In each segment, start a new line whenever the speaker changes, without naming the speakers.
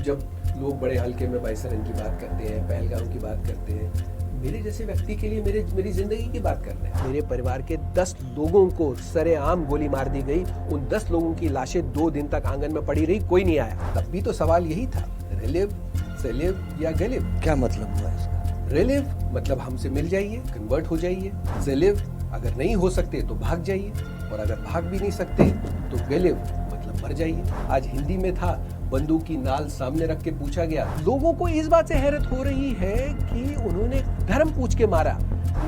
जब लोग बड़े हल्के में बाइसरन की बात करते हैं, पहलगाम की बात करते हैं, मेरे जैसे व्यक्ति के लिए मेरी जिंदगी की बात कर रहे हैं। मेरे परिवार के 10 लोगों को सरेआम गोली मार दी गई। उन 10 लोगों की लाशें 2 दिन तक आंगन में पड़ी रही, कोई नहीं आया। तब भी तो सवाल यही था, रिलिव, सेलिव या गलिव।
क्या मतलब हुआ इसका?
रिलिव मतलब हमसे मिल जाइए, कन्वर्ट हो जाइए। सेलिव अगर नहीं हो सकते तो भाग जाइए, और अगर भाग भी नहीं सकते तो गलिव मतलब मर जाइए। आज हिंदी में था, बंदूक की नाल सामने रख के पूछा गया। लोगों को इस बात से हैरत हो रही है कि उन्होंने धर्म पूछ के मारा।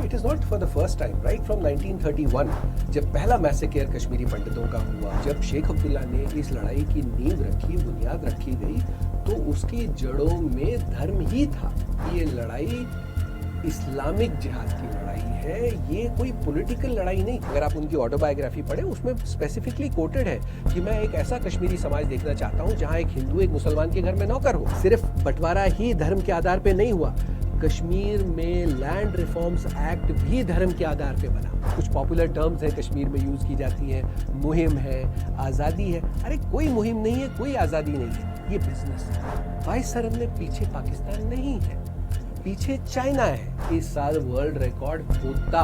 It is not for the first time. Right from 1931 जब पहला मैसेकेयर कश्मीरी पंडितों का हुआ, जब शेख अब्दुल्ला ने इस लड़ाई की नींव रखी, बुनियाद रखी गई, तो उसकी जड़ों में धर्म ही था। ये लड़ाई इस्लामिक जिहाद की लड़ाई है, ये कोई पॉलिटिकल लड़ाई नहीं। अगर आप उनकी ऑटोबायोग्राफी पढ़े, उसमें स्पेसिफिकली कोटेड है कि मैं एक ऐसा कश्मीरी समाज देखना चाहता हूं जहां एक हिंदू एक मुसलमान के घर में नौकर हो। सिर्फ बंटवारा ही धर्म के आधार पे नहीं हुआ, कश्मीर में लैंड रिफॉर्म्स एक्ट भी धर्म के आधार पे बना। कुछ पॉपुलर टर्म्स हैं कश्मीर में यूज की जाती हैं, मुहिम है, आज़ादी है। अरे कोई मुहिम नहीं है, कोई आज़ादी नहीं है, ये बिजनेस है। वाइसरन में पीछे पाकिस्तान नहीं है, पीछे चाइना है। इस साल वर्ल्ड रिकॉर्ड होता,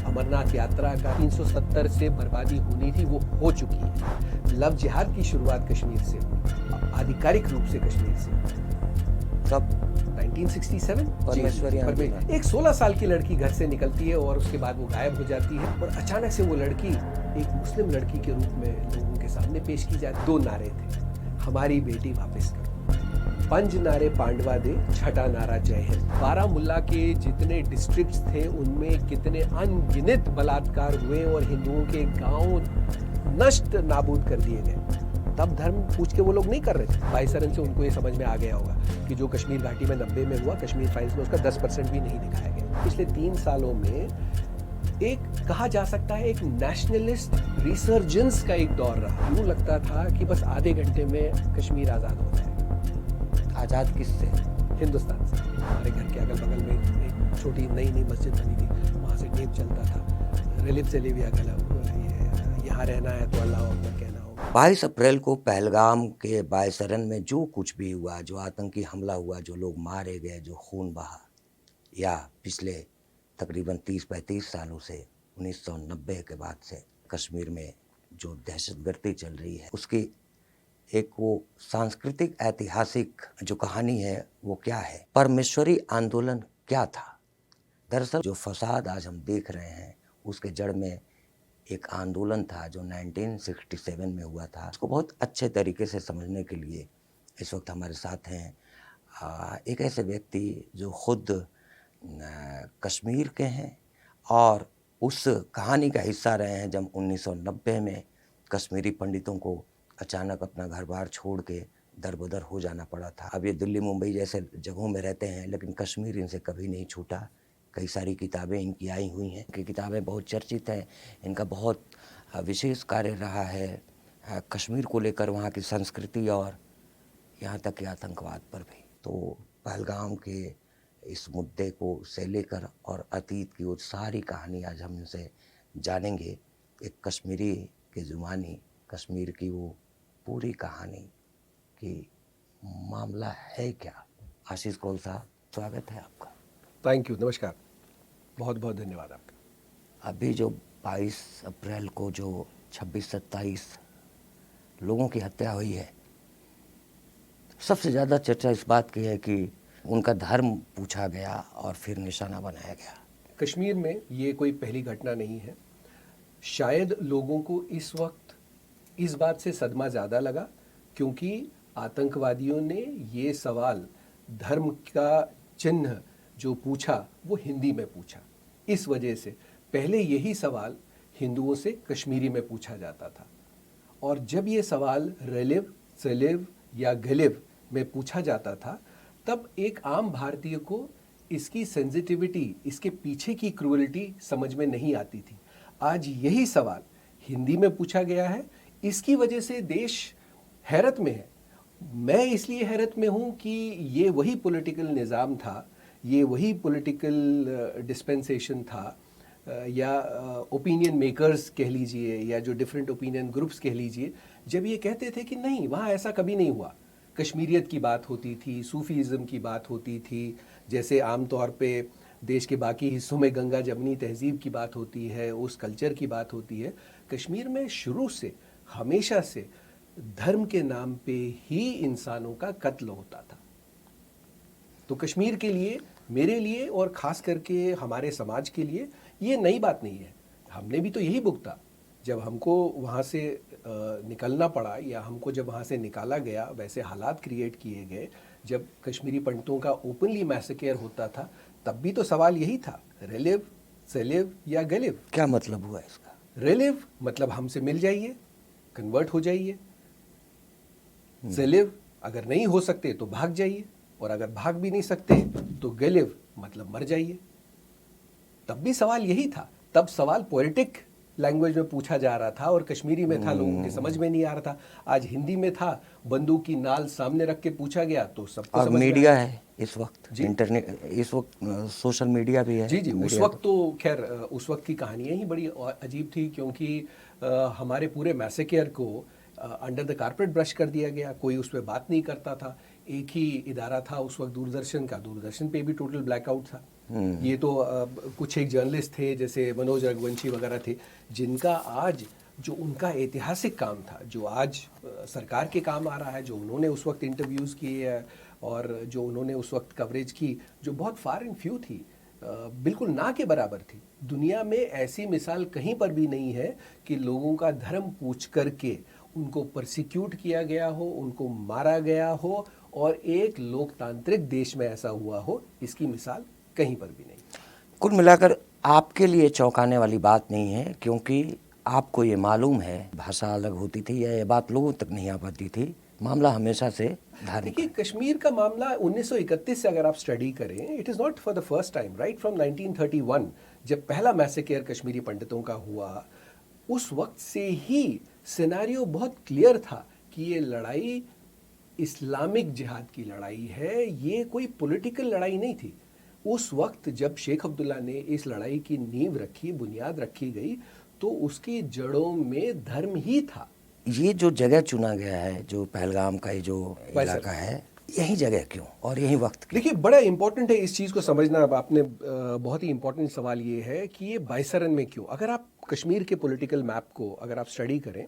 अमरनाथ यात्रा का 370 से बर्बादी होनी थी, वो हो चुकी है। लव जिहाद की शुरुआत कश्मीर से, आधिकारिक रूप से कश्मीर से
कब?
1967
परमेश्वरी आंदोलन।
एक 16 साल की लड़की घर से निकलती है और उसके बाद वो गायब हो जाती है, और अचानक से वो लड़की एक मुस्लिम लड़की के रूप में लोगों के सामने पेश की जाती। 2 नारे थे, हमारी बेटी वापस करो। 5 नारे पांडवा दे, छठा नारा जय हिंद। बारामुल्ला के जितने डिस्ट्रिक्ट्स थे उनमें कितने अनगिनत बलात्कार हुए और हिंदुओं के गांव नष्ट नाबूद कर दिए गए। तब धर्म पूछ के वो लोग नहीं कर रहे थे। वाइसरन से उनको ये समझ में आ गया होगा कि जो कश्मीर घाटी में 90 में हुआ, कश्मीर फाइल्स में उसका 10% भी नहीं दिखाया गया। पिछले 3 सालों में एक कहा जा सकता है एक नेशनलिस्ट रिसर्जेंस का एक दौर रहा। यूं लगता था कि बस आधे घंटे में कश्मीर आजाद हो जाएगा।
आजाद किससे?
हिंदुस्तान से। हमारे घर के अगल बगल में एक छोटी नई मस्जिद बनी थी, वहाँ से टेप चलता था, रिलिव से लिव या गलव, यहाँ रहना है तो अल्लाह अकबर कहना होगा।
22 अप्रैल को पहलगाम के बायसरन में जो कुछ भी हुआ, जो आतंकी हमला हुआ, जो लोग मारे गए, जो खून बहा, या पिछले तकरीबन 30-35 सालों से 1990 के बाद से कश्मीर में जो दहशतगर्दी चल रही है, उसकी एक वो सांस्कृतिक ऐतिहासिक जो कहानी है वो क्या है? परमेश्वरी आंदोलन क्या था? दरअसल जो फसाद आज हम देख रहे हैं उसके जड़ में एक आंदोलन था जो 1967 में हुआ था। उसको बहुत अच्छे तरीके से समझने के लिए इस वक्त हमारे साथ हैं एक ऐसे व्यक्ति जो खुद कश्मीर के हैं और उस कहानी का हिस्सा रहे हैं जब 1990 में कश्मीरी पंडितों को अचानक अपना घर बार छोड़ के दरबदर हो जाना पड़ा था। अब ये दिल्ली मुंबई जैसे जगहों में रहते हैं, लेकिन कश्मीर इनसे कभी नहीं छूटा। कई सारी किताबें इनकी आई हुई हैं, कि किताबें बहुत चर्चित हैं। इनका बहुत विशेष कार्य रहा है कश्मीर को लेकर, वहाँ की संस्कृति और यहाँ तक कि आतंकवाद पर भी। तो पहलगाम के इस मुद्दे को से लेकर और अतीत की वो सारी कहानी आज हम इनसे जानेंगे। एक कश्मीरी की ज़ुबानी, कश्मीर की वो पूरी कहानी कि मामला है क्या। आशीष कौल साहब, स्वागत है आपका।
थैंक यू, नमस्कार, बहुत बहुत धन्यवाद आपका।
अभी जो 22 अप्रैल को जो 26-27 लोगों की हत्या हुई है, सबसे ज़्यादा चर्चा इस बात की है कि उनका धर्म पूछा गया और फिर निशाना बनाया गया।
कश्मीर में ये कोई पहली घटना नहीं है। शायद लोगों को इस वक्त इस बात से सदमा ज़्यादा लगा क्योंकि आतंकवादियों ने ये सवाल धर्म का चिन्ह जो पूछा वो हिंदी में पूछा। इस वजह से पहले यही सवाल हिंदुओं से कश्मीरी में पूछा जाता था, और जब ये सवाल रिलिव, सेलिव या गलिव में पूछा जाता था तब एक आम भारतीय को इसकी सेंसिटिविटी, इसके पीछे की क्रूरल्टी समझ में नहीं आती थी। आज यही सवाल हिंदी में पूछा गया है, इसकी वजह से देश हैरत में है। मैं इसलिए हैरत में हूँ कि ये वही पॉलिटिकल निज़ाम था, ये वही पॉलिटिकल डिस्पेंसेशन था, या ओपिनियन मेकर्स कह लीजिए, या जो डिफरेंट ओपिनियन ग्रुप्स कह लीजिए, जब ये कहते थे कि नहीं, वहाँ ऐसा कभी नहीं हुआ, कश्मीरियत की बात होती थी, सूफीज़म की बात होती थी, जैसे आम तौर पे देश के बाकी हिस्सों में गंगा जमनी तहजीब की बात होती है, उस कल्चर की बात होती है। कश्मीर में शुरू से हमेशा से धर्म के नाम पे ही इंसानों का कत्ल होता था। तो कश्मीर के लिए, मेरे लिए और ख़ास करके हमारे समाज के लिए ये नई बात नहीं है। हमने भी तो यही भुगता जब हमको वहाँ से निकलना पड़ा, या हमको जब वहाँ से निकाला गया, वैसे हालात क्रिएट किए गए जब कश्मीरी पंडितों का ओपनली मैसेकेयर होता था, तब भी तो सवाल यही था, रिलिव, सेलिव या गलिव।
क्या मतलब हुआ इसका?
रिलिव मतलब हमसे मिल जाइए, कन्वर्ट हो जाइए। सेलिव अगर नहीं हो सकते तो भाग जाइए, और अगर भाग भी नहीं सकते तो गलिव मतलब मर जाइए। तब भी सवाल यही था। तब सवाल पोएटिक लैंग्वेज में पूछा जा रहा था और कश्मीरी में था, लोगों के समझ में नहीं आ रहा था। आज हिंदी में था, बंदूक की नाल सामने रख के पूछा गया तो सबको
और
समझ में
मीडिया
आया।
है इस वक्त, इंटरनेट इस वक्त, सोशल मीडिया भी है।
जी जी, उस
मीडिया
वक्त तो खैर उस वक्त की कहानियां ही बड़ी अजीब थी, क्योंकि हमारे पूरे मैसेकेयर को अंडर द कारपेट ब्रश कर दिया गया, कोई उस पर बात नहीं करता था। एक ही इदारा था उस वक्त दूरदर्शन का, दूरदर्शन पे भी टोटल ब्लैकआउट था। ये तो कुछ एक जर्नलिस्ट थे जैसे मनोज रघुवंशी वगैरह थे, जिनका आज जो उनका ऐतिहासिक काम था, जो आज सरकार के काम आ रहा है, जो उन्होंने उस वक्त इंटरव्यूज़ किए हैं और जो उन्होंने उस वक्त कवरेज की, जो बहुत फार एंड फ्यू थी, बिल्कुल ना के बराबर थी। दुनिया में ऐसी मिसाल कहीं पर भी नहीं है कि लोगों का धर्म पूछ करके उनको परसिक्यूट किया गया हो, उनको मारा गया हो, और एक लोकतांत्रिक देश में ऐसा हुआ हो। इसकी मिसाल कहीं पर भी नहीं।
कुल मिलाकर आपके लिए चौंकाने वाली बात नहीं है, क्योंकि आपको ये मालूम है भाषा अलग होती थी या ये बात लोगों तक नहीं आ पाती थी, मामला हमेशा से धार्मिक।
देखिए, कश्मीर का मामला 1931 से अगर आप स्टडी करें, it is not for the first time, right from 1931 जब पहला मैसेकेयर कश्मीरी पंडितों का हुआ, उस वक्त से ही सिनेरियो बहुत क्लियर था कि ये लड़ाई इस्लामिक जिहाद की लड़ाई है, ये कोई पॉलिटिकल लड़ाई नहीं थी। उस वक्त जब शेख अब्दुल्ला ने इस लड़ाई की नींव रखी, बुनियाद रखी गई, तो उसकी जड़ों में धर्म ही था।
ये जो जगह चुना गया है, जो पहलगाम का ये जो इलाका है, यही जगह क्यों और यही वक्त क्यों?
देखिए, बड़ा इंपॉर्टेंट है इस चीज़ को समझना। अब आपने बहुत ही इंपॉर्टेंट सवाल ये है कि ये बाइसरन में क्यों। अगर आप कश्मीर के पॉलिटिकल मैप को अगर आप स्टडी करें,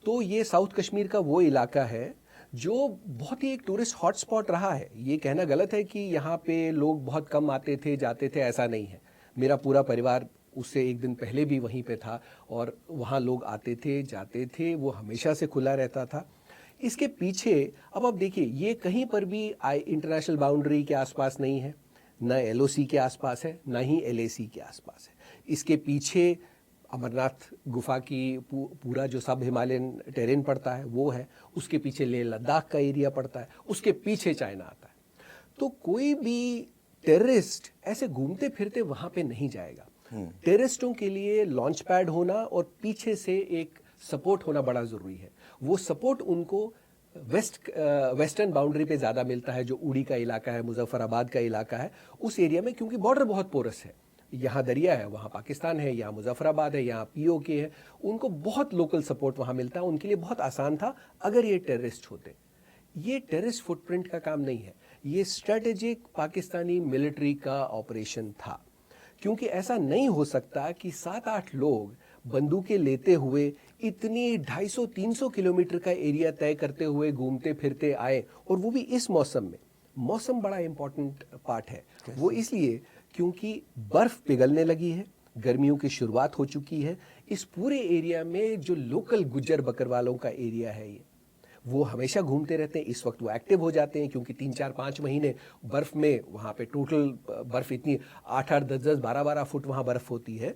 तो ये साउथ कश्मीर का वो इलाका है जो बहुत ही एक टूरिस्ट हॉटस्पॉट रहा है। ये कहना गलत है कि यहाँ पे लोग बहुत कम आते थे, जाते थे, ऐसा नहीं है। मेरा पूरा परिवार उससे एक दिन पहले भी वहीं पे था और वहाँ लोग आते थे, जाते थे, वो हमेशा से खुला रहता था। इसके पीछे अब आप देखिए, ये कहीं पर भी इंटरनेशनल बाउंड्री के आसपास नहीं है, ना एलओसी के आसपास है, ना ही एलएसी के आसपास है। इसके पीछे अमरनाथ गुफा की पूरा जो सब हिमालयन टेरेन पड़ता है वो है, उसके पीछे लेह लद्दाख का एरिया पड़ता है, उसके पीछे चाइना आता है। तो कोई भी टेररिस्ट ऐसे घूमते फिरते वहाँ पे नहीं जाएगा। टेररिस्टों के लिए लॉन्च पैड होना और पीछे से एक सपोर्ट होना बड़ा ज़रूरी है। वो सपोर्ट उनको वेस्टर्न बाउंड्री पे ज़्यादा मिलता है, जो उड़ी का इलाका है, मुजफ्फराबाद का इलाका है, उस एरिया में, क्योंकि बॉर्डर बहुत पोरस है। यहाँ दरिया है, वहाँ पाकिस्तान है, यहाँ मुजफ्फराबाद है, यहाँ पीओके है, उनको बहुत लोकल सपोर्ट वहाँ मिलता है। उनके लिए बहुत आसान था अगर ये टेररिस्ट होते। ये टेररिस्ट फुटप्रिंट का काम नहीं है, ये स्ट्रेटेजिक पाकिस्तानी मिलिट्री का ऑपरेशन था। क्योंकि ऐसा नहीं हो सकता कि 7-8 लोग बंदूकें लेते हुए इतनी 250-300 किलोमीटर का एरिया तय करते हुए घूमते फिरते आए, और वो भी इस मौसम में। मौसम बड़ा इंपॉर्टेंट पार्ट है। वो इसलिए क्योंकि बर्फ पिघलने लगी है, गर्मियों की शुरुआत हो चुकी है। इस पूरे एरिया में जो लोकल गुज्जर बकरवालों का एरिया है, ये वो हमेशा घूमते रहते हैं। इस वक्त वो एक्टिव हो जाते हैं क्योंकि 3-4-5 महीने बर्फ में, वहाँ पे टोटल बर्फ इतनी 8-8, 10-10, 12-12 फुट वहाँ बर्फ होती है।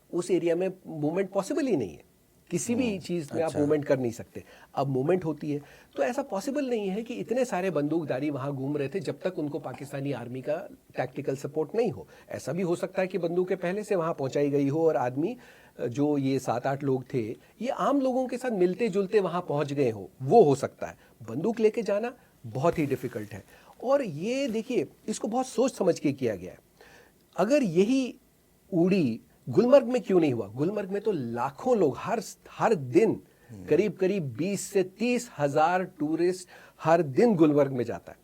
उस एरिया में मूवमेंट पॉसिबल ही नहीं है, किसी भी चीज़ में आप मूवमेंट कर नहीं सकते। अब मूवमेंट होती है तो ऐसा पॉसिबल नहीं है कि इतने सारे बंदूकधारी वहाँ घूम रहे थे जब तक उनको पाकिस्तानी आर्मी का टैक्टिकल सपोर्ट नहीं हो। ऐसा भी हो सकता है कि बंदूकें पहले से वहाँ पहुँचाई गई हो और आदमी जो ये 7-8 लोग थे, ये आम लोगों के साथ मिलते जुलते वहाँ पहुँच गए हो, वो हो सकता है। बंदूक लेके जाना बहुत ही डिफ़िकल्ट है। और ये देखिए, इसको बहुत सोच समझ के किया गया है। अगर यही उड़ी गुलमर्ग में क्यों नहीं हुआ? गुलमर्ग में तो लाखों लोग हर दिन करीब 20 से 30 हज़ार टूरिस्ट हर दिन गुलबर्ग में जाता है,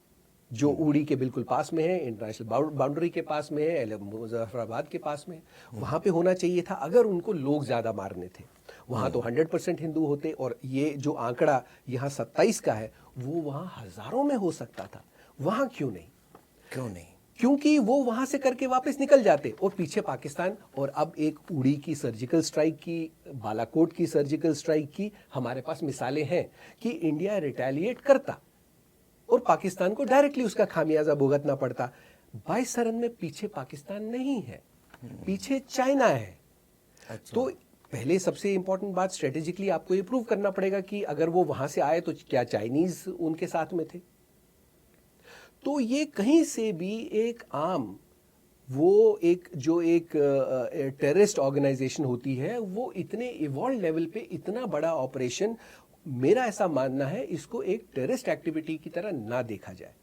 जो उड़ी के बिल्कुल पास में है, इंटरनेशनल बाउंड्री के पास में है, मुजफ्फराबाद के पास में है। वहाँ पे होना चाहिए था अगर उनको लोग ज़्यादा मारने थे। वहाँ तो 100% हिंदू होते, और ये जो आंकड़ा यहाँ 27 का है वो वहाँ हज़ारों में हो सकता था। वहाँ क्यों नहीं?
क्यों नहीं?
क्योंकि वो वहां से करके वापस निकल जाते, और पीछे पाकिस्तान। और अब एक उड़ी की सर्जिकल स्ट्राइक की, बालाकोट की सर्जिकल स्ट्राइक की हमारे पास मिसालें हैं कि इंडिया रिटेलिएट करता और पाकिस्तान को डायरेक्टली उसका खामियाजा भुगतना पड़ता। 22 रन में पीछे पाकिस्तान नहीं है, पीछे चाइना है।
अच्छा।
तो पहले सबसे इंपॉर्टेंट बात, स्ट्रेटेजिकली आपको ये प्रूव करना पड़ेगा कि अगर वो वहां से आए तो क्या चाइनीज उनके साथ में थे। तो ये कहीं से भी एक आम, वो एक जो एक टेररिस्ट ऑर्गेनाइजेशन होती है, वो इतने इवॉल्व लेवल पे इतना बड़ा ऑपरेशन, मेरा ऐसा मानना है इसको एक टेररिस्ट एक्टिविटी की तरह ना देखा जाए।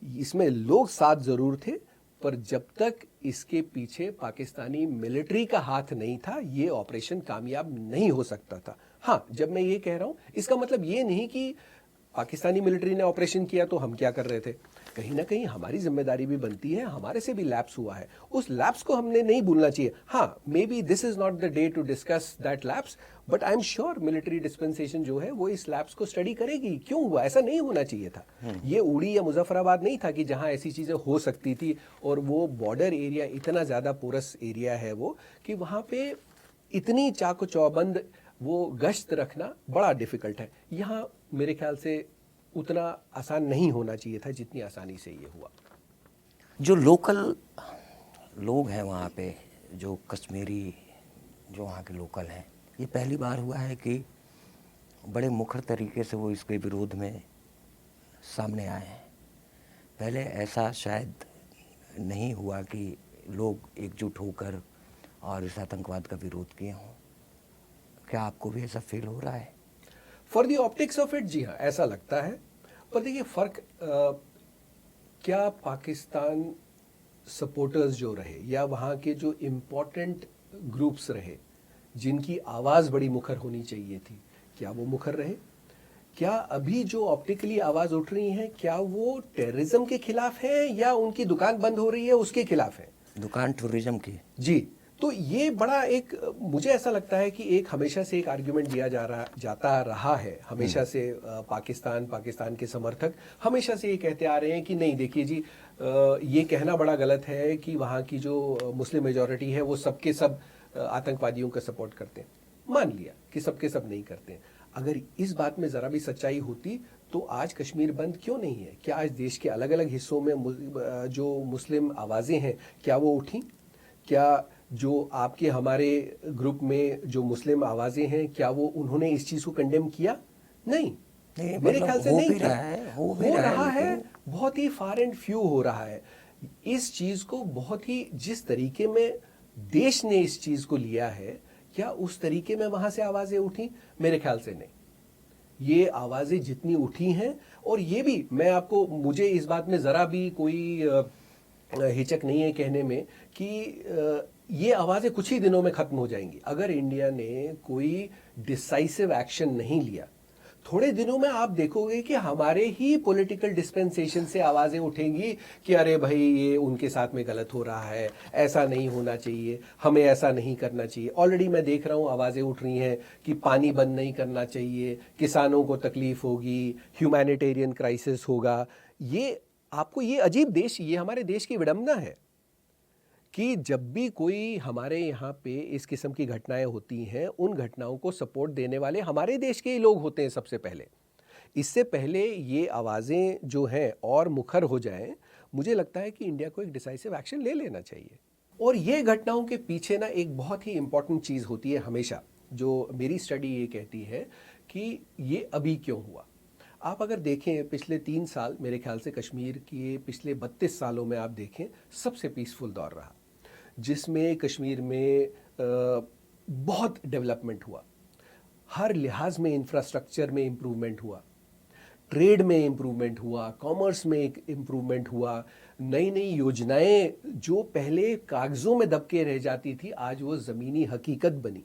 इसमें लोग साथ जरूर थे, पर जब तक इसके पीछे पाकिस्तानी मिलिट्री का हाथ नहीं था ये ऑपरेशन कामयाब नहीं हो सकता था। हाँ, जब मैं ये कह रहा हूं इसका मतलब ये नहीं कि पाकिस्तानी मिलिट्री ने ऑपरेशन किया तो हम क्या कर रहे थे। कहीं ना कहीं हमारी जिम्मेदारी भी बनती है, हमारे से भी लैप्स हुआ है, उस लैप्स को हमने नहीं भूलना चाहिए। हाँ, maybe this is not the day to discuss that lapse, but I am sure military dispensation जो है वो इस लैप्स को स्टडी करेगी। क्यों हुआ, ऐसा नहीं होना चाहिए था। ये उड़ी या मुजफ्फराबाद नहीं था कि जहां ऐसी चीजें हो सकती थी, और वो बॉर्डर एरिया इतना ज्यादा पोरस एरिया है वो, कि वहां पे इतनी चाको चौबंद वो गश्त रखना बड़ा डिफिकल्ट है। यहाँ मेरे ख्याल से उतना आसान नहीं होना चाहिए था जितनी आसानी से ये हुआ।
जो लोकल लोग हैं वहाँ पे, जो कश्मीरी जो वहाँ के लोकल हैं, ये पहली बार हुआ है कि बड़े मुखर तरीके से वो इसके विरोध में सामने आए हैं। पहले ऐसा शायद नहीं हुआ कि लोग एकजुट होकर और इस आतंकवाद का विरोध किए हों। क्या आपको भी ऐसा फील हो रहा है?
For the optics of it, जी हाँ, ऐसा लगता है। पर देखिए फर्क, क्या पाकिस्तान सपोर्टर्स जो रहे या वहाँ के जो इम्पोर्टेंट ग्रुप्स रहे जिनकी आवाज़ बड़ी मुखर होनी चाहिए थी, क्या वो मुखर रहे? क्या अभी जो ऑप्टिकली आवाज़ उठ रही है, क्या वो टेररिज्म के खिलाफ है या उनकी दुकान बंद हो रही है उसके खिलाफ है?
दुकान टूरिज्म की।
जी, तो ये बड़ा एक, मुझे ऐसा लगता है कि एक हमेशा से एक आर्ग्यूमेंट दिया जाता रहा है हमेशा से। पाकिस्तान के समर्थक हमेशा से ये कहते आ रहे हैं कि नहीं, देखिए जी, ये कहना बड़ा गलत है कि वहाँ की जो मुस्लिम मेजॉरिटी है वो सबके सब आतंकवादियों का सपोर्ट करते हैं। मान लिया कि सबके सब नहीं करते हैं। अगर इस बात में ज़रा भी सच्चाई होती तो आज कश्मीर बंद क्यों नहीं है? क्या आज देश के अलग अलग हिस्सों में जो मुस्लिम आवाज़ें हैं क्या वो उठी? क्या जो आपके हमारे ग्रुप में जो मुस्लिम आवाज़ें हैं क्या वो उन्होंने इस चीज़ को कंडेम किया? नहीं, मेरे
मतलब
ख्याल से
हो
नहीं
भी
किया।
रहा है, हो भी
हो
रहा
रहा
है,
है, बहुत ही फार एंड फ्यू हो रहा है। इस चीज़ को बहुत ही, जिस तरीके में देश ने इस चीज़ को लिया है, क्या उस तरीके में वहाँ से आवाज़ें उठी? मेरे ख्याल से नहीं। ये आवाज़ें जितनी उठी हैं, और ये भी मैं आपको, मुझे इस बात में ज़रा भी कोई हिचक नहीं है कहने में कि ये आवाज़ें कुछ ही दिनों में ख़त्म हो जाएंगी। अगर इंडिया ने कोई डिसाइसिव एक्शन नहीं लिया, थोड़े दिनों में आप देखोगे कि हमारे ही पॉलिटिकल डिस्पेंसेशन से आवाज़ें उठेंगी कि अरे भाई ये उनके साथ में गलत हो रहा है, ऐसा नहीं होना चाहिए, हमें ऐसा नहीं करना चाहिए। ऑलरेडी मैं देख रहा हूँ आवाज़ें उठ रही हैं कि पानी बंद नहीं करना चाहिए, किसानों को तकलीफ होगी, ह्यूमैनिटेरियन क्राइसिस होगा। ये आपको, ये अजीब देश, ये हमारे देश की विडंबना है कि जब भी कोई हमारे यहाँ पे इस किस्म की घटनाएं होती हैं, उन घटनाओं को सपोर्ट देने वाले हमारे देश के ही लोग होते हैं सबसे पहले। इससे पहले ये आवाज़ें जो हैं और मुखर हो जाएं, मुझे लगता है कि इंडिया को एक डिसाइसिव एक्शन ले लेना चाहिए। और ये घटनाओं के पीछे ना एक बहुत ही इंपॉर्टेंट चीज़ होती है हमेशा, जो मेरी स्टडी ये कहती है कि ये अभी क्यों हुआ। आप अगर देखें पिछले 3 साल, मेरे ख्याल से कश्मीर के पिछले 32 सालों में आप देखें, सबसे पीसफुल दौर रहा, जिसमें कश्मीर में बहुत डेवलपमेंट हुआ, हर लिहाज में इंफ्रास्ट्रक्चर में इम्प्रूवमेंट हुआ, ट्रेड में इम्प्रूवमेंट हुआ, कॉमर्स में एक इम्प्रूवमेंट हुआ, नई नई योजनाएं जो पहले कागज़ों में दबके रह जाती थी आज वो ज़मीनी हकीकत बनी।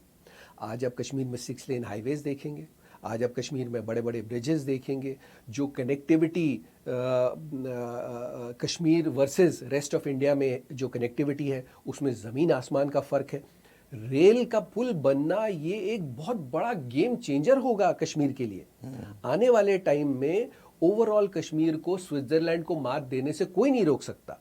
आज आप कश्मीर में 6 लेन हाईवेज़ देखेंगे, आज आप कश्मीर में बड़े बड़े ब्रिजेस देखेंगे, जो connectivity Kashmir versus rest of India में जो कनेक्टिविटी है उसमें ज़मीन आसमान का फ़र्क है। रेल का पुल बनना ये एक बहुत बड़ा गेम चेंजर होगा कश्मीर के लिए। आने वाले टाइम में ओवरऑल कश्मीर को स्विट्जरलैंड को मात देने से कोई नहीं रोक सकता,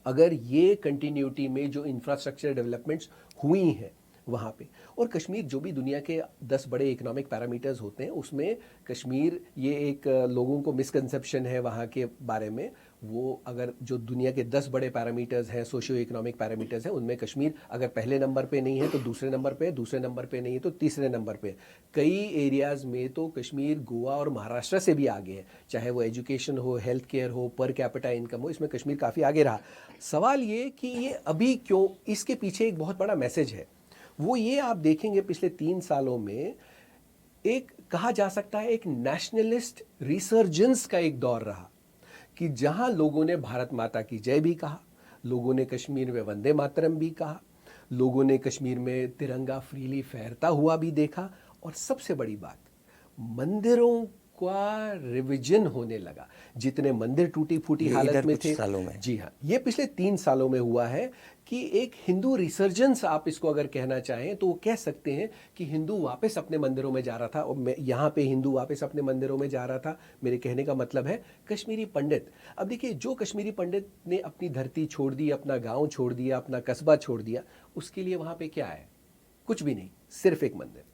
अगर ये कंटिन्यूटी में जो इंफ्रास्ट्रक्चर डेवलपमेंट्स हुई हैं वहाँ पे। और कश्मीर जो भी दुनिया के 10 बड़े इकोनॉमिक पैरामीटर्स होते हैं उसमें कश्मीर, ये एक लोगों को मिसकंसेप्शन है वहाँ के बारे में, वो अगर जो दुनिया के 10 बड़े पैरामीटर्स हैं, सोशियो इकोनॉमिक पैरामीटर्स हैं, उनमें कश्मीर अगर पहले नंबर पे नहीं है तो दूसरे नंबर पे, दूसरे नंबर पे नहीं है तो तीसरे नंबर पे। कई एरियाज़ में तो कश्मीर गोवा और महाराष्ट्र से भी आगे है, चाहे वो एजुकेशन हो, हेल्थ केयर हो, पर कैपिटा इनकम हो, इसमें कश्मीर काफ़ी आगे रहा। सवाल ये कि ये अभी क्यों, इसके पीछे एक बहुत बड़ा मैसेज है। वो ये आप देखेंगे पिछले 3 सालों में एक, कहा जा सकता है, एक नेशनलिस्ट रिसर्जेंस का एक दौर रहा कि जहां लोगों ने भारत माता की जय भी कहा, लोगों ने कश्मीर में वंदे मातरम भी कहा, लोगों ने कश्मीर में तिरंगा फ्रीली फहरता हुआ भी देखा, और सबसे बड़ी बात, मंदिरों का रिविजन होने लगा। जितने मंदिर टूटी फूटी हालत में थे,
सालों में,
जी हाँ, ये पिछले 3 सालों में हुआ है कि एक हिंदू रिसर्जेंस, आप इसको अगर कहना चाहें तो वो कह सकते हैं कि हिंदू वापस अपने मंदिरों में जा रहा था। और मैं यहाँ पे हिंदू वापस अपने मंदिरों में जा रहा था, मेरे कहने का मतलब है कश्मीरी पंडित। अब देखिए, जो कश्मीरी पंडित ने अपनी धरती छोड़ दी, अपना गाँव छोड़ दिया, अपना कस्बा छोड़ दिया, उसके लिए वहाँ पे क्या है? कुछ भी नहीं, सिर्फ एक मंदिर।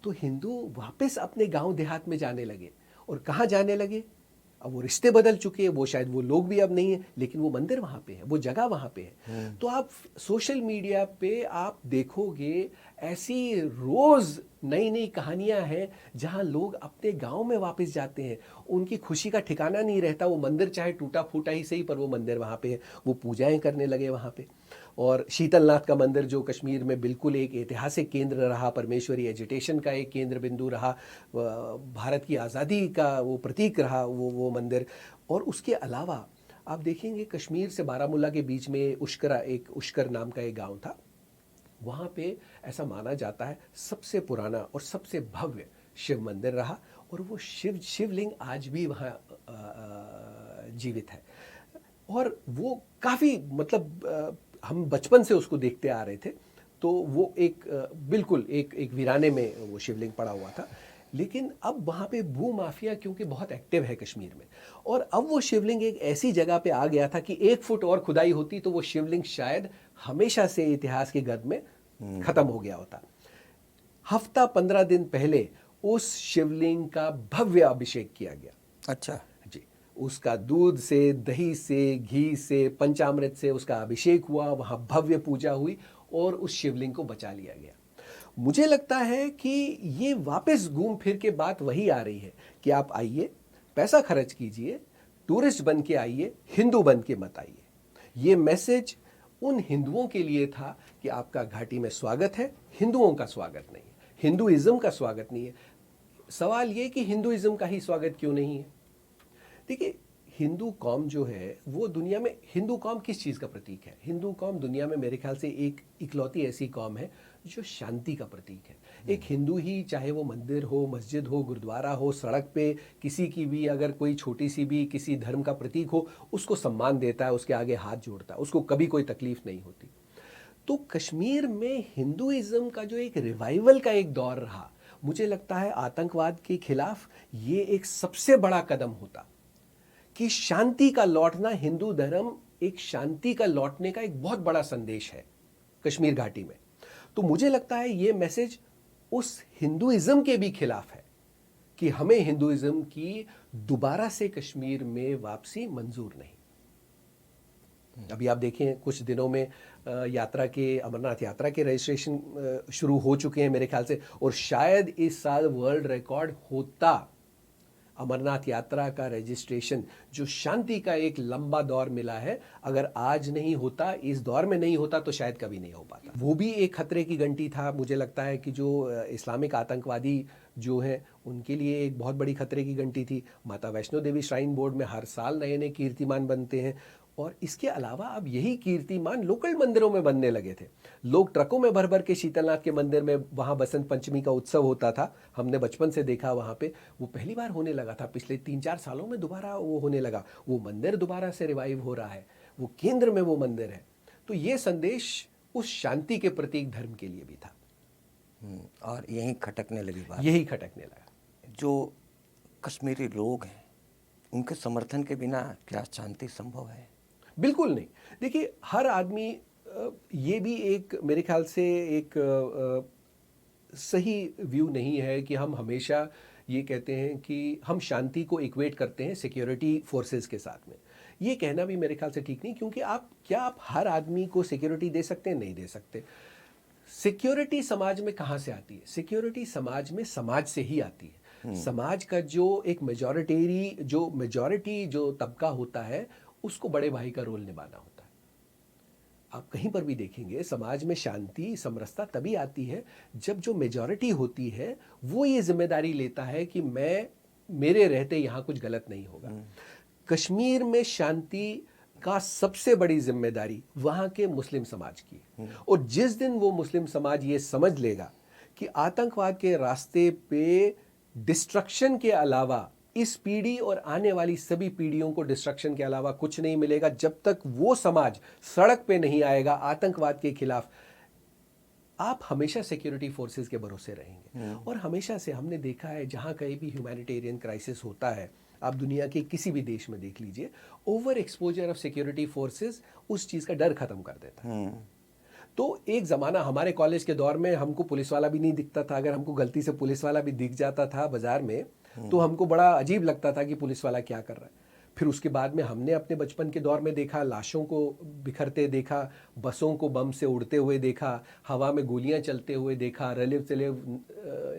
तो हिंदू वापस अपने गांव देहात में जाने लगे, और कहाँ जाने लगे? अब वो रिश्ते बदल चुके हैं, वो शायद वो लोग भी अब नहीं है, लेकिन वो मंदिर वहाँ पे है, वो जगह वहाँ पे है। तो आप सोशल मीडिया पे आप देखोगे ऐसी रोज़ नई नई कहानियाँ हैं जहाँ लोग अपने गांव में वापस जाते हैं, उनकी खुशी का ठिकाना नहीं रहता। वो मंदिर चाहे टूटा फूटा ही सही, पर वो मंदिर वहाँ पे है, वो पूजाएं करने लगे वहाँ पे। और शीतलनाथ का मंदिर जो कश्मीर में बिल्कुल एक ऐतिहासिक केंद्र रहा, परमेश्वरी एजिटेशन का एक केंद्र बिंदु रहा, भारत की आज़ादी का वो प्रतीक रहा वो मंदिर। और उसके अलावा आप देखेंगे कश्मीर से बारामूला के बीच में उश्कर नाम का एक गांव था, वहाँ पे ऐसा माना जाता है सबसे पुराना और सबसे भव्य शिव मंदिर रहा, और वो शिवलिंग आज भी वहाँ जीवित है। और वो काफ़ी, मतलब हम बचपन से उसको देखते आ रहे थे, तो वो एक बिल्कुल एक वीराने में वो शिवलिंग पड़ा हुआ था। लेकिन अब वहाँ पे भू माफिया क्योंकि बहुत एक्टिव है कश्मीर में, और अब वो शिवलिंग एक ऐसी जगह पे आ गया था कि 1 फुट और खुदाई होती तो वो शिवलिंग शायद हमेशा से इतिहास के गर्द में खत्म हो गया होता। हफ्ता 15 दिन पहले उस शिवलिंग का भव्य अभिषेक किया गया।
अच्छा
जी, उसका दूध से, दही से, घी से, पंचामृत से उसका अभिषेक हुआ, वहाँ भव्य पूजा हुई और उस शिवलिंग को बचा लिया गया। मुझे लगता है कि ये वापस घूम फिर के बात वही आ रही है कि आप आइए, पैसा खर्च कीजिए, टूरिस्ट बन के आइए, हिंदू बन के मत आइए। ये मैसेज उन हिंदुओं के लिए था कि आपका घाटी में स्वागत है, हिंदुओं का स्वागत नहीं है, हिंदुइज्म का स्वागत नहीं है। सवाल ये कि हिंदुइज्म का ही स्वागत क्यों नहीं है? देखिए, हिंदू कौम जो है वो दुनिया में, हिंदू कौम किस चीज़ का प्रतीक है? हिंदू कौम दुनिया में मेरे ख्याल से एक इकलौती ऐसी कौम है जो शांति का प्रतीक है। एक हिंदू ही, चाहे वो मंदिर हो, मस्जिद हो, गुरुद्वारा हो, सड़क पे किसी की भी अगर कोई छोटी सी भी किसी धर्म का प्रतीक हो, उसको सम्मान देता है, उसके आगे हाथ जोड़ता है, उसको कभी कोई तकलीफ नहीं होती। तो कश्मीर में हिंदुइज्म का जो एक रिवाइवल का एक दौर रहा, मुझे लगता है आतंकवाद के खिलाफ ये एक सबसे बड़ा कदम होता कि शांति का लौटना, हिंदू धर्म एक शांति का लौटने का एक बहुत बड़ा संदेश है कश्मीर घाटी में। तो मुझे लगता है ये मैसेज उस हिंदुइज्म के भी खिलाफ है कि हमें हिंदुइज्म की दोबारा से कश्मीर में वापसी मंजूर नहीं। अभी आप देखें कुछ दिनों में यात्रा के, अमरनाथ यात्रा के रजिस्ट्रेशन शुरू हो चुके हैं मेरे ख्याल से, और शायद इस साल वर्ल्ड रिकॉर्ड होता अमरनाथ यात्रा का रजिस्ट्रेशन, जो शांति का एक लंबा दौर मिला है, अगर आज नहीं होता, इस दौर में नहीं होता, तो शायद कभी नहीं हो पाता। वो भी एक खतरे की घंटी था। मुझे लगता है कि जो इस्लामिक आतंकवादी जो हैं उनके लिए एक बहुत बड़ी खतरे की घंटी थी। माता वैष्णो देवी श्राइन बोर्ड में हर साल नए नए कीर्तिमान बनते हैं, और इसके अलावा अब यही कीर्तिमान लोकल मंदिरों में बनने लगे थे। लोग ट्रकों में भर भर के शीतलनाथ के मंदिर में, वहाँ बसंत पंचमी का उत्सव होता था, हमने बचपन से देखा वहाँ पे, वो पहली बार होने लगा था। पिछले 3-4 सालों में दोबारा वो होने लगा, वो मंदिर दोबारा से रिवाइव हो रहा है, वो केंद्र में वो मंदिर है। तो ये संदेश उस शांति के प्रतीक धर्म के लिए भी था।
और यहीं खटकने लगी बात।
यही खटकने लगा।
जो कश्मीरी लोग हैं, उनके समर्थन के बिना क्या शांति संभव है?
बिल्कुल नहीं। देखिए, हर आदमी, ये भी एक मेरे ख्याल से एक सही व्यू नहीं है कि हम हमेशा ये कहते हैं कि हम शांति को इक्वेट करते हैं सिक्योरिटी फोर्सेस के साथ में। ये कहना भी मेरे ख्याल से ठीक नहीं, क्योंकि आप हर आदमी को सिक्योरिटी दे सकते हैं? नहीं दे सकते। सिक्योरिटी समाज में कहाँ से आती है? सिक्योरिटी समाज में समाज से ही आती है। समाज का जो एक मेजॉरिटी जो तबका होता है, उसको बड़े भाई का रोल निभाना होता है। आप कहीं पर भी देखेंगे, समाज में शांति समरसता तभी आती है जब जो मेजॉरिटी होती है वो ये जिम्मेदारी लेता है कि मेरे रहते यहाँ कुछ गलत नहीं होगा। कश्मीर में शांति का सबसे बड़ी जिम्मेदारी वहाँ के मुस्लिम समाज की है। और जिस दिन वो मुस्लिम समाज ये समझ लेगा कि आतंकवाद के रास्ते पे डिस्ट्रक्शन के अलावा इस पीढ़ी और आने वाली सभी पीढ़ियों को डिस्ट्रक्शन के अलावा कुछ नहीं मिलेगा, जब तक वो समाज सड़क पे नहीं आएगा आतंकवाद के खिलाफ, आप हमेशा सिक्योरिटी फोर्सेस के भरोसे रहेंगे। और हमेशा से हमने देखा है, जहां कहीं भी ह्यूमैनिटेरियन क्राइसिस होता है, आप दुनिया के किसी भी देश में देख लीजिए, over exposure of security forces उस चीज का डर खत्म कर देता है। तो एक ज़माना हमारे कॉलेज के दौर में हमको पुलिस वाला भी नहीं दिखता था। अगर हमको गलती से पुलिस वाला भी दिख जाता था बाजार में, तो हमको बड़ा अजीब लगता था कि पुलिस वाला क्या कर रहा है। फिर उसके बाद में हमने अपने बचपन के दौर में देखा, लाशों को बिखरते देखा, बसों को बम से उड़ते हुए देखा, हवा में गोलियां चलते हुए देखा, रलिव चलिव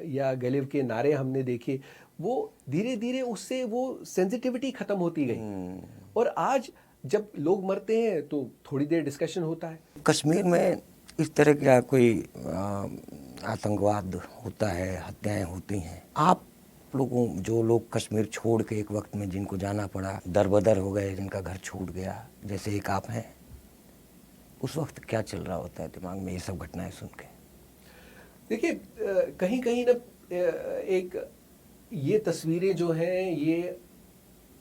या गलिव के नारे हमने देखे। वो धीरे धीरे उससे वो सेंसिटिविटी खत्म होती गई। और आज जब लोग मरते हैं तो थोड़ी देर डिस्कशन होता है।
कश्मीर में इस तरह का कोई आतंकवाद होता है, हत्याएं होती हैं, आप लोगों, जो लोग कश्मीर छोड़ के एक वक्त में जिनको जाना पड़ा, दरबदर हो गए, जिनका घर छूट गया, जैसे एक आप हैं, उस वक्त क्या चल रहा होता है दिमाग में ये सब घटनाएं सुन के?
देखिए, कहीं कहीं ना एक ये तस्वीरें जो हैं, ये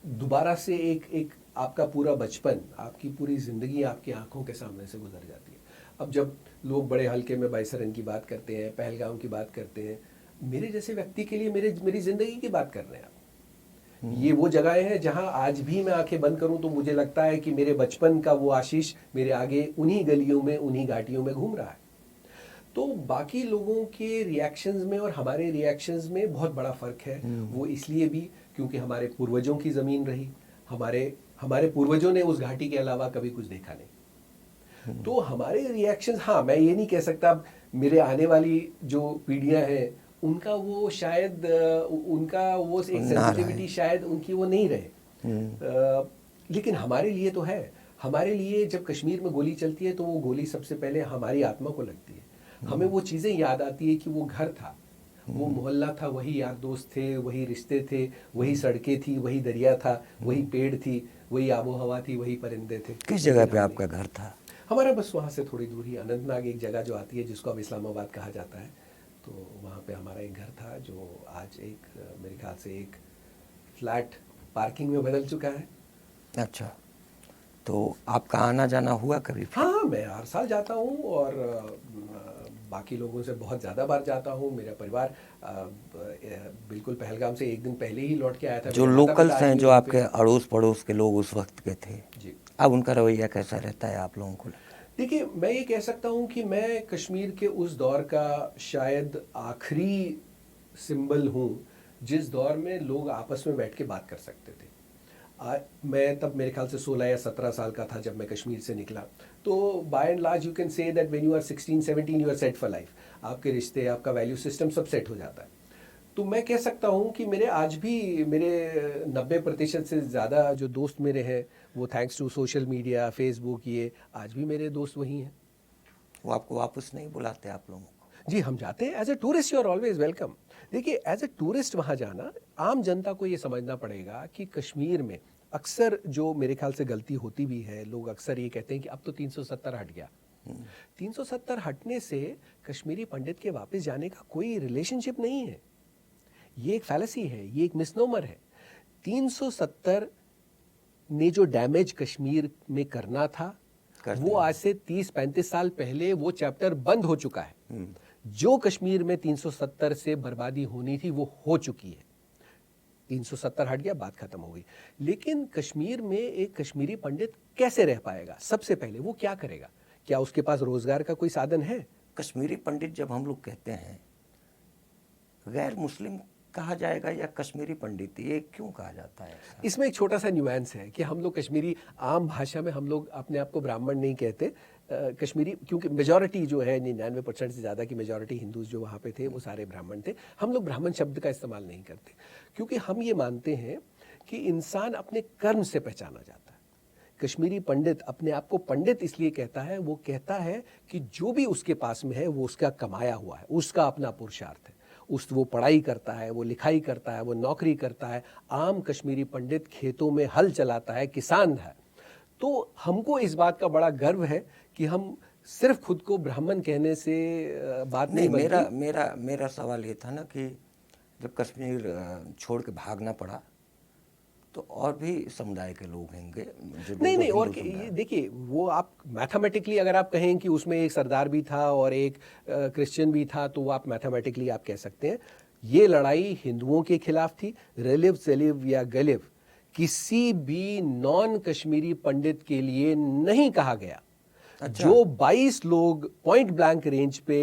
दोबारा से एक आपका पूरा बचपन, आपकी पूरी ज़िंदगी आपकी आंखों के सामने से गुजर जाती है। अब जब लोग बड़े हल्के में बाइसरन की बात करते हैं, पहलगाम की बात करते हैं, मेरे जैसे व्यक्ति के लिए मेरी ज़िंदगी की बात कर रहे हैं आप। ये वो जगहें हैं जहां आज भी मैं आंखें बंद करूं तो मुझे लगता है कि मेरे बचपन का वो आशीष मेरे आगे उन्हीं गलियों में, उन्हीं घाटियों में घूम रहा है। तो बाकी लोगों के रिएक्शंस में और हमारे रिएक्शंस में बहुत बड़ा फ़र्क है। वो इसलिए भी क्योंकि हमारे पूर्वजों की ज़मीन रही, हमारे पूर्वजों ने उस घाटी के अलावा कभी कुछ देखा नहीं। तो हमारे रिएक्शंस, हाँ, मैं ये नहीं कह सकता मेरे आने वाली जो पीढ़ियां हैं उनका वो शायद उनका वो एक सेंसिटिविटी शायद उनकी वो नहीं रहे, लेकिन हमारे लिए तो है। हमारे लिए जब कश्मीर में गोली चलती है तो वो गोली सबसे पहले हमारी आत्मा को लगती है। हमें वो चीज़ें याद आती है कि वो घर था, वो मोहल्ला था, वही यार दोस्त थे, वही रिश्ते थे, वही सड़कें थी, वही दरिया था, वही पेड़ थी, वही आबो हवा थी, वही परिंदे थे।
किस जगह पे आपका घर था?
हमारा बस वहाँ से थोड़ी दूर ही अनंतनाग एक जगह जो आती है, जिसको अब इस्लामाबाद कहा जाता है, तो वहाँ पे हमारा एक घर था जो आज एक मेरे ख्याल से एक फ्लैट पार्किंग में बदल चुका है।
अच्छा, तो आपका आना जाना हुआ कभी?
हाँ, मैं हर साल जाता हूँ और बाकी लोगों से बहुत ज़्यादा बार जाता हूँ। मेरा परिवार बिल्कुल पहलगाम से एक दिन पहले ही लौट के आया था।
जो लोकल्स हैं, जो आपके अड़ोस पड़ोस के लोग उस वक्त के थे
जी,
अब उनका रवैया कैसा रहता है आप लोगों को?
देखिए, मैं ये कह सकता हूँ कि मैं कश्मीर के उस दौर का शायद आखिरी सिंबल हूँ जिस दौर में लोग आपस में बैठ के बात कर सकते थे। मैं तब मेरे ख्याल से 16 या 17 साल का था जब मैं कश्मीर से निकला। तो by and large you can say that when you are 16-17 you are set for life. आपके रिश्ते, आपका वैल्यू सिस्टम सब सेट हो जाता है। तो मैं कह सकता हूँ कि मेरे आज भी मेरे 90% से ज़्यादा जो दोस्त मेरे हैं, वो thanks to social media, Facebook, ये आज भी मेरे दोस्त वही हैं।
वो आपको वापस नहीं बुलाते आप लोगों को?
जी, हम जाते हैं। As a tourist you are always welcome. देखिए, एज ए टूरिस्ट वहाँ जाना, आम जनता को ये समझना पड़ेगा कि कश्मीर में अक्सर जो मेरे ख्याल से गलती होती भी है, लोग अक्सर ये कहते हैं कि अब तो 370 हट गया। 370 हटने से कश्मीरी पंडित के वापस जाने का कोई रिलेशनशिप नहीं है। ये एक फैलेसी है, ये एक मिसनोमर है। 370 ने जो डैमेज कश्मीर में करना था वो आज से 30-35 साल पहले वो चैप्टर बंद हो चुका है। जो कश्मीर में 370 से बर्बादी होनी थी वो हो चुकी है। 370 हट गया, बात खत्म हो गई। लेकिन कश्मीर में एक कश्मीरी पंडित कैसे रह पाएगा? सबसे पहले वो क्या करेगा? क्या उसके पास रोजगार का कोई साधन है?
कश्मीरी पंडित जब हम लोग कहते हैं, गैर मुस्लिम कहा जाएगा या कश्मीरी पंडित, ये क्यों कहा जाता है?
इसमें एक छोटा सा न्यूएंस है कि हम लोग कश्मीरी आम भाषा में हम लोग अपने आप को ब्राह्मण नहीं कहते। कश्मीरी क्योंकि मेजॉरिटी जो है 99% से ज़्यादा की मेजॉरिटी हिंदूज जो वहाँ पे थे वो सारे ब्राह्मण थे। हम लोग ब्राह्मण शब्द का इस्तेमाल नहीं करते क्योंकि हम ये मानते हैं कि इंसान अपने कर्म से पहचाना जाता है। कश्मीरी पंडित अपने आप को पंडित इसलिए कहता है, वो कहता है कि जो भी उसके पास में है वो उसका कमाया हुआ है, उसका अपना पुरुषार्थ है। वो पढ़ाई करता है, वो लिखाई करता है, वो नौकरी करता है। आम कश्मीरी पंडित खेतों में हल चलाता है, किसान है। तो हमको इस बात का बड़ा गर्व है कि हम सिर्फ खुद को ब्राह्मण कहने से बात नहीं बनती।
मेरा सवाल ये था ना कि जब कश्मीर छोड़ के भागना पड़ा तो और भी समुदाय के लोग होंगे जो
नहीं और देखिए, वो आप मैथमेटिकली अगर आप कहें कि उसमें एक सरदार भी था और एक क्रिश्चियन भी था तो वो आप मैथमेटिकली आप कह सकते हैं। ये लड़ाई हिंदुओं के खिलाफ थी। रेलिव, सेलिव या गलिव किसी भी नॉन कश्मीरी पंडित के लिए नहीं कहा गया।
अच्छा।
जो 22 लोग पॉइंट ब्लैंक रेंज पे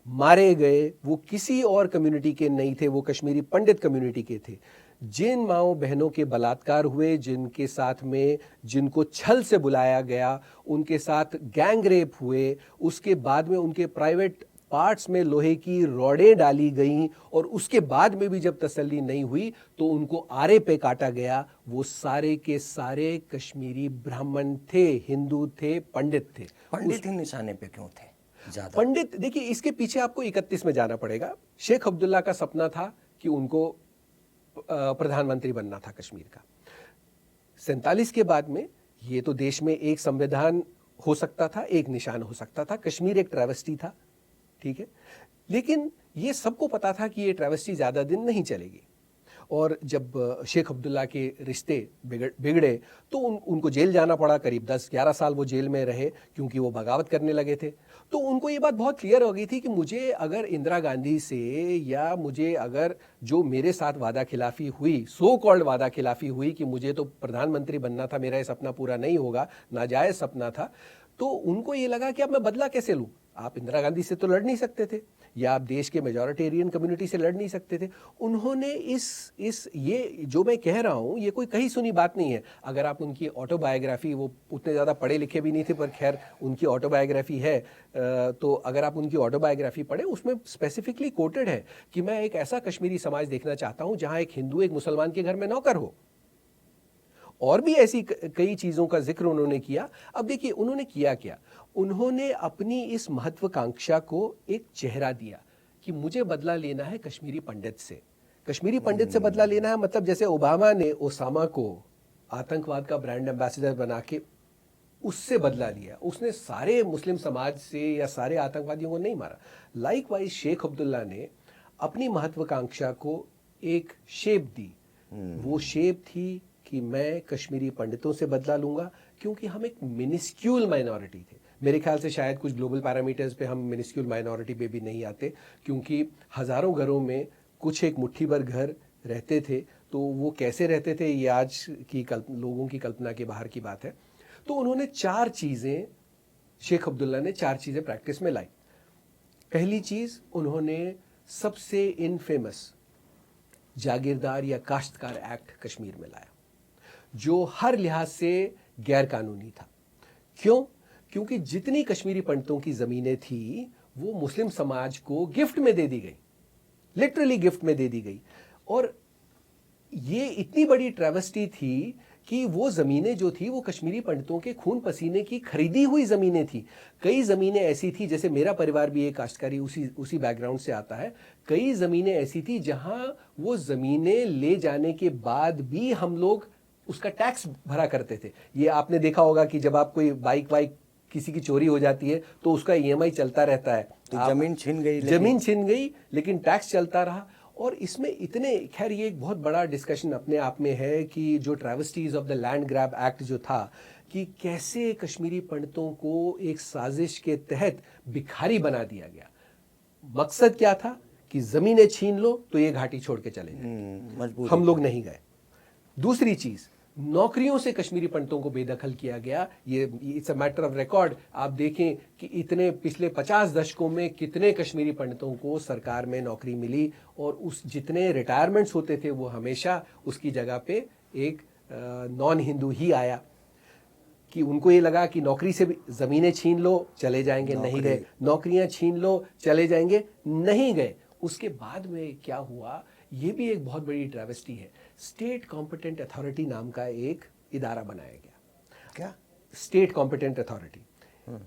मारे गए वो किसी और कम्युनिटी के नहीं थे, वो कश्मीरी पंडित कम्युनिटी के थे। जिन माओ बहनों के बलात्कार हुए, जिनके साथ में जिनको छल से बुलाया गया, उनके साथ गैंग रेप हुए, उसके बाद में उनके प्राइवेट पार्ट्स में लोहे की रॉडें डाली गईं और उसके बाद में भी जब तसल्ली नहीं हुई तो उनको आरे पे काटा गया, वो सारे के सारे कश्मीरी ब्राह्मण थे, हिंदू थे, पंडित थे।
पंडित ही निशाने पे क्यों थे ज्यादा?
पंडित, देखिए इसके पीछे आपको 31 में जाना पड़ेगा। शेख अब्दुल्ला का सपना था कि उनको प्रधानमंत्री बनना था कश्मीर का। 47 के बाद में ये तो देश में एक संविधान हो सकता था, एक निशान हो सकता था। कश्मीर एक ट्रैवेस्टी था, ठीक है, लेकिन ये सबको पता था कि ये ट्रैवेस्टी ज्यादा दिन नहीं चलेगी। और जब शेख अब्दुल्ला के रिश्ते बिगड़े तो उनको जेल जाना पड़ा। करीब 10-11 साल वो जेल में रहे क्योंकि वो बगावत करने लगे थे। तो उनको ये बात बहुत क्लियर हो गई थी कि मुझे अगर इंदिरा गांधी से या मुझे अगर जो मेरे साथ वादा खिलाफी हुई, सो कॉल्ड वादा खिलाफी हुई कि मुझे तो प्रधानमंत्री बनना था, मेरा ये सपना पूरा नहीं होगा, नाजायज सपना था, तो उनको ये लगा कि अब मैं बदला कैसे लूं? आप इंदिरा गांधी से तो लड़ नहीं सकते थे या आप देश के मेजॉरिटेरियन कम्युनिटी से लड़ नहीं सकते थे। उन्होंने ये जो मैं कह रहा हूं ये कोई कहीं सुनी बात नहीं है। अगर आप उनकी ऑटोबायोग्राफी, वो उतने ज़्यादा पढ़े लिखे भी नहीं थे पर खैर उनकी ऑटोबायोग्राफी है, तो अगर आप उनकी ऑटोबायोग्राफी पढ़े उसमें स्पेसिफिकली कोटेड है कि मैं एक ऐसा कश्मीरी समाज देखना चाहता हूं जहां एक हिंदू एक मुसलमान के घर में नौकर हो। और भी ऐसी कई चीजों का जिक्र उन्होंने किया। अब देखिए उन्होंने किया क्या, उन्होंने अपनी इस महत्वाकांक्षा को एक चेहरा दिया कि मुझे बदला लेना है कश्मीरी पंडित से। कश्मीरी पंडित से बदला लेना है मतलब जैसे ओबामा ने ओसामा को आतंकवाद का ब्रांड एम्बेसडर बना के उससे बदला लिया। उसने सारे मुस्लिम समाज से या सारे आतंकवादियों को नहीं मारा। लाइकवाइज शेख अब्दुल्ला ने अपनी महत्वाकांक्षा को एक शेप दी। वो शेप थी कि मैं कश्मीरी पंडितों से बदला लूंगा क्योंकि हम एक मिनिस्क्यूल माइनॉरिटी थे। मेरे ख्याल से शायद कुछ ग्लोबल पैरामीटर्स पे हम मिनिस्क्यूल माइनॉरिटी पे भी नहीं आते क्योंकि हजारों घरों में कुछ एक मुट्ठी भर घर रहते थे। तो वो कैसे रहते थे ये आज की लोगों की कल्पना के बाहर की बात है। तो उन्होंने 4 चीज़ें, शेख अब्दुल्ला ने 4 चीज़ें प्रैक्टिस में लाई। पहली चीज़, उन्होंने सबसे इनफेमस जागीरदार या काश्तकार एक्ट कश्मीर में लाया जो हर लिहाज से गैर कानूनी था। क्यों? क्योंकि जितनी कश्मीरी पंडितों की जमीनें थी वो मुस्लिम समाज को गिफ्ट में दे दी गई, लिटरली गिफ्ट में दे दी गई। और ये इतनी बड़ी ट्रेवेस्टी थी कि वो जमीनें जो थी वो कश्मीरी पंडितों के खून पसीने की खरीदी हुई जमीनें थी। कई जमीनें ऐसी थी, जैसे मेरा परिवार भी एक काश्तकारी उसी बैकग्राउंड से आता है, कई जमीनें ऐसी थी जहां वो जमीनें ले जाने के बाद भी हम लोग उसका टैक्स भरा करते थे। ये आपने देखा होगा कि जब आप कोई बाइक वाइक किसी की चोरी हो जाती है तो उसका ईएमआई चलता रहता है।
तो जमीन छिन गई,
जमीन छिन गई लेकिन टैक्स चलता रहा। और इसमें इतने, खैर ये एक बहुत बड़ा डिस्कशन अपने आप में है कि जो travesties of the land grab act जो था, कि कैसे कश्मीरी पंडितों को एक साजिश के तहत भिखारी बना दिया गया। मकसद क्या था कि जमीनें छीन लो तो ये घाटी छोड़ के चले जाए।
मजबूरी।
हम लोग नहीं गए। दूसरी चीज, नौकरियों से कश्मीरी पंडितों को बेदखल किया गया। ये it's a matter of record. आप देखें कि इतने पिछले 50 दशकों में कितने कश्मीरी पंडितों को सरकार में नौकरी मिली, और उस जितने रिटायरमेंट्स होते थे वो हमेशा उसकी जगह पे एक नॉन हिंदू ही आया, कि उनको ये लगा कि नौकरी से भी जमीनें छीन लो चले जाएंगे, नहीं गए। नौकरियां छीन लो चले जाएंगे, नहीं गए। उसके बाद में क्या हुआ, ये भी एक बहुत बड़ी ट्रैवेस्टी है। स्टेट कॉम्पिटेंट अथॉरिटी नाम का एक इदारा बनाया गया।
क्या?
State competent authority.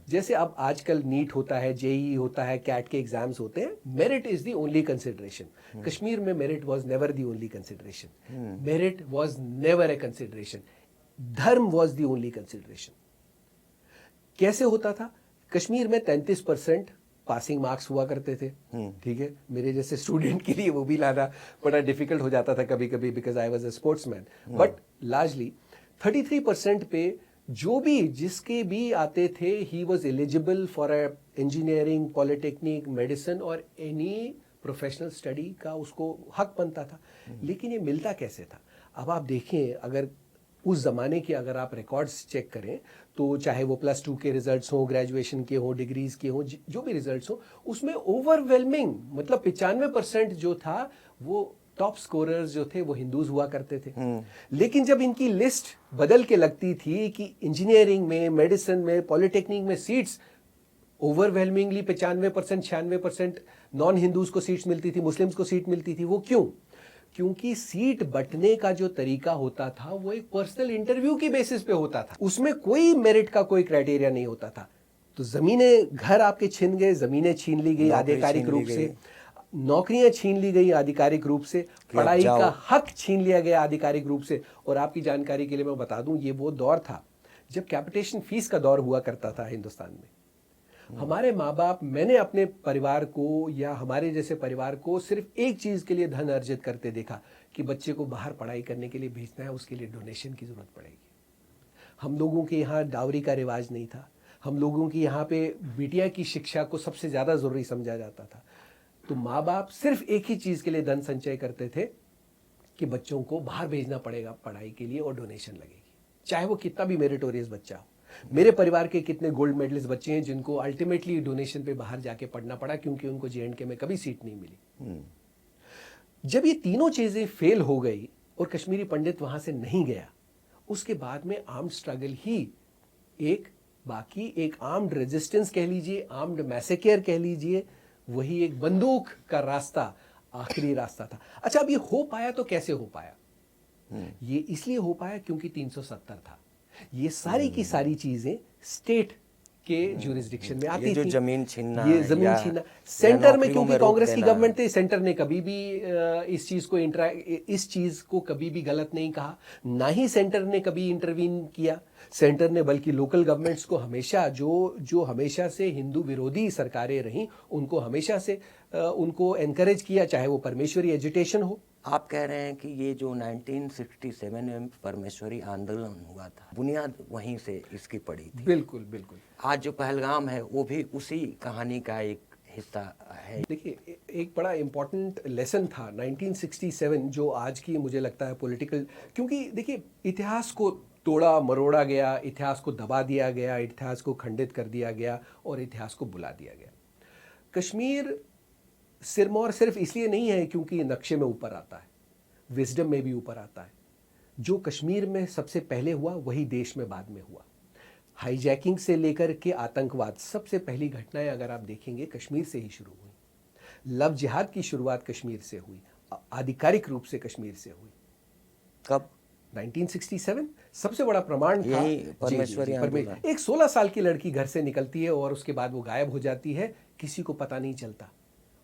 जैसे अब आजकल नीट होता है, जेई होता है, कैट के एग्जाम्स होते हैं, merit is the only consideration. Kashmir में merit was never the only consideration. Merit was never a consideration. Dharma was the only consideration. कैसे होता था? कश्मीर में 33% पासिंग मार्क्स हुआ करते थे। ठीक है, मेरे जैसे स्टूडेंट के लिए वो भी लाना बड़ा डिफिकल्ट हो जाता था कभी कभी, because I was a sportsman. But largely 33% पे जो भी जिसके भी आते थे, he was eligible for a engineering, polytechnic, medicine और एनी प्रोफेशनल स्टडी का उसको हक बनता था। लेकिन ये मिलता कैसे था? अब आप देखें, अगर उस जमाने के अगर आप रिकॉर्ड्स चेक करें तो चाहे वो +2 के रिजल्ट्स हो, ग्रेजुएशन के हो, डिग्रीज के हो, जो भी रिजल्ट्स हो, उसमें ओवरवेलमिंग मतलब 95% जो था वो टॉप स्कोरर्स जो थे वो हिंदूज हुआ करते थे। लेकिन जब इनकी लिस्ट बदल के लगती थी कि इंजीनियरिंग में, मेडिसिन में, पॉलिटेक्निक में सीट्स ओवरवेलमिंगली 95%, 96% नॉन हिंदूज को सीट्स मिलती थी, मुस्लिम्स को सीट मिलती थी। वो क्यों? क्योंकि सीट बंटने का जो तरीका होता था वो एक पर्सनल इंटरव्यू की बेसिस पे होता था। उसमें कोई मेरिट का कोई क्राइटेरिया नहीं होता था। तो जमीनें, घर आपके छिन गए, जमीनें छीन ली गई आधिकारिक रूप से, नौकरियां छीन ली गई आधिकारिक रूप से, पढ़ाई का हक छीन लिया गया आधिकारिक रूप से। और आपकी जानकारी के लिए मैं बता दूं, ये वो दौर था जब कैपिटेशन फीस का दौर हुआ करता था हिंदुस्तान में। हमारे माँ बाप, मैंने अपने परिवार को या हमारे जैसे परिवार को सिर्फ एक चीज के लिए धन अर्जित करते देखा कि बच्चे को बाहर पढ़ाई करने के लिए भेजना है, उसके लिए डोनेशन की जरूरत पड़ेगी। हम लोगों के यहाँ डावरी का रिवाज नहीं था। हम लोगों की यहाँ पे बिटिया की शिक्षा को सबसे ज्यादा जरूरी समझा जाता था। तो माँ बाप सिर्फ एक ही चीज के लिए धन संचय करते थे कि बच्चों को बाहर भेजना पड़ेगा पढ़ाई के लिए और डोनेशन लगेगी, चाहे वो कितना भी मेरिटोरियस बच्चा हो। मेरे परिवार के कितने गोल्ड मेडलिस्ट बच्चे हैं जिनको अल्टीमेटली डोनेशन पे बाहर जाके पढ़ना पड़ा क्योंकि उनको जेएंडके में कभी सीट नहीं मिली। जब ये तीनों चीजें फेल हो गई और कश्मीरी पंडित वहां से नहीं गया, उसके बाद में आर्म्ड स्ट्रगल ही एक आर्म्ड रेजिस्टेंस कह लीजिए, आर्म्ड मैसेकेयर कह लीजिए, वही एक बंदूक का रास्ता आखिरी रास्ता था। अच्छा, अब ये हो पाया तो कैसे हो पाया? ये इसलिए हो पाया क्योंकि 370 था। ये सारी की सारी चीजें स्टेट के ज्यूरिसडिक्शन में आती थी।
जमीन छीनना,
ये जमीन छीनना सेंटर में, क्योंकि कांग्रेस की गवर्नमेंट थी, सेंटर ने कभी भी इस चीज को कभी भी गलत नहीं कहा, ना ही सेंटर ने कभी इंटरवीन किया। सेंटर ने बल्कि लोकल गवर्नमेंट्स को हमेशा, जो हमेशा से हिंदू विरोधी सरकारें रहीं, उनको हमेशा से उनको एनकरेज किया, चाहे वो परमेश्वरी एजुटेशन हो।
आप कह रहे हैं कि ये जो 1967 में परमेश्वरी आंदोलन हुआ था, बुनियाद वहीं से इसकी पड़ी थी।
बिल्कुल बिल्कुल।
आज जो पहलगाम है वो भी उसी कहानी का एक हिस्सा है।
देखिए, एक बड़ा इंपॉर्टेंट लेसन था 1967 जो आज की मुझे लगता है पॉलिटिकल, क्योंकि देखिए इतिहास को तोड़ा मरोड़ा गया, इतिहास को दबा दिया गया, इतिहास को खंडित कर दिया गया और इतिहास को बुला दिया गया। कश्मीर सिरमौर सिर्फ इसलिए नहीं है क्योंकि नक्शे में ऊपर आता है, विजडम में भी ऊपर आता है। जो कश्मीर में सबसे पहले हुआ वही देश में बाद में हुआ। हाईजैकिंग से लेकर के आतंकवाद, सबसे पहली घटनाएं अगर आप देखेंगे कश्मीर से ही शुरू हुई। लव जिहाद की शुरुआत कश्मीर से हुई, आधिकारिक रूप से कश्मीर से हुई।
कब?
1967। सबसे बड़ा प्रमाण था
परमेश्वरी आंदोलन।
एक 16 साल की लड़की घर से निकलती है और उसके बाद वो गायब हो जाती है, किसी को पता नहीं चलता,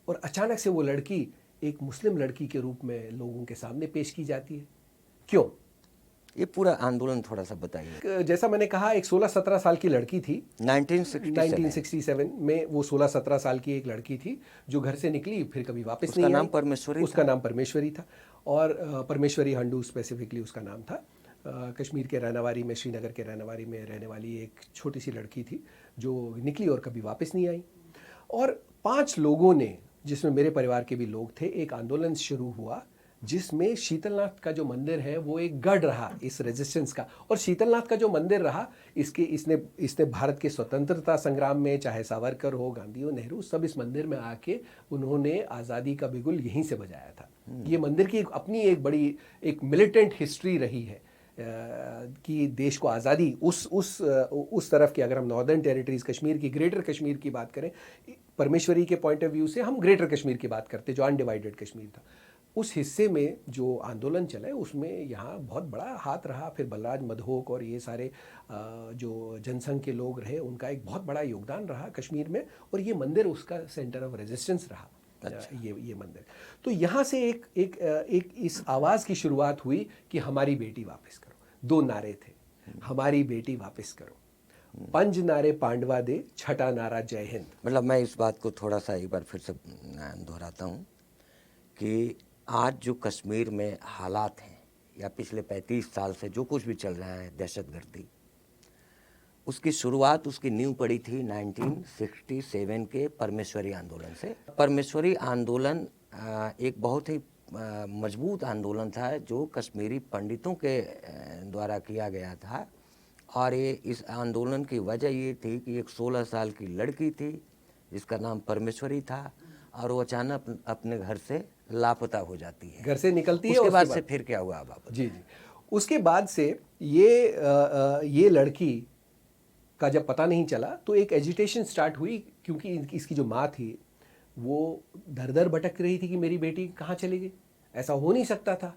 और अचानक से वो लड़की एक मुस्लिम लड़की के रूप में लोगों के सामने पेश की जाती है। क्यों?
ये पूरा आंदोलन थोड़ा सा बताइए।
जैसा मैंने कहा, एक 16-17 साल की लड़की थी
1967
में। वो 16-17 साल की एक लड़की थी जो घर से निकली, फिर कभी वापस
उसका
नहीं
नाम
आई।
परमेश्वरी
उसका नाम परमेश्वरी था, और परमेश्वरी हंडू स्पेसिफिकली उसका नाम था। कश्मीर के रहनेवारी में, श्रीनगर के रहनेवारी में रहने वाली एक छोटी सी लड़की थी जो निकली और कभी वापस नहीं आई। और 5 लोगों ने, जिसमें मेरे परिवार के भी लोग थे, एक आंदोलन शुरू हुआ जिसमें शीतलनाथ का जो मंदिर है वो एक गढ़ रहा इस रेजिस्टेंस का। और शीतलनाथ का जो मंदिर रहा, इसने भारत के स्वतंत्रता संग्राम में, चाहे सावरकर हो, गांधी हो, नेहरू, सब इस मंदिर में आके उन्होंने आज़ादी का बिगुल यहीं से बजाया था। ये मंदिर की अपनी एक बड़ी एक मिलिटेंट हिस्ट्री रही है कि देश को आज़ादी उस तरफ की, अगर हम नॉर्दर्न टेरिटरीज कश्मीर की, ग्रेटर कश्मीर की बात करें, परमेश्वरी के पॉइंट ऑफ व्यू से हम ग्रेटर कश्मीर की बात करते, जो अनडिवाइडेड कश्मीर था, उस हिस्से में जो आंदोलन चला है उसमें यहाँ बहुत बड़ा हाथ रहा। फिर बलराज मधोक और ये सारे जो जनसंघ के लोग रहे, उनका एक बहुत बड़ा योगदान रहा कश्मीर में, और ये मंदिर उसका सेंटर ऑफ रेजिस्टेंस रहा। अच्छा। ये मंदिर, तो यहाँ से एक इस आवाज़ की शुरुआत हुई कि हमारी बेटी वापस करो। 2 नारे थे, हमारी बेटी वापस करो, 5 नारे पांडवा दे, 6ठा नारा जय हिंद।
मतलब मैं इस बात को थोड़ा सा एक बार फिर से दोहराता हूँ कि आज जो कश्मीर में हालात हैं, या पिछले 35 साल से जो कुछ भी चल रहा है दहशतगर्दी, उसकी शुरुआत, उसकी नींव पड़ी थी 1967 के परमेश्वरी आंदोलन से। परमेश्वरी आंदोलन एक बहुत ही मजबूत आंदोलन था जो कश्मीरी पंडितों के द्वारा किया गया था। और ये इस आंदोलन की वजह ये थी कि एक 16 साल की लड़की थी जिसका नाम परमेश्वरी था, और वो अचानक अपने घर से लापता हो जाती है,
घर से निकलती है।
उसके बाद से फिर क्या हुआ बाबा?
जी, उसके बाद से ये लड़की का जब पता नहीं चला तो एक एजिटेशन स्टार्ट हुई, क्योंकि इसकी जो माँ थी वो दर दर भटक रही थी कि मेरी बेटी कहाँ चली गई। ऐसा हो नहीं सकता था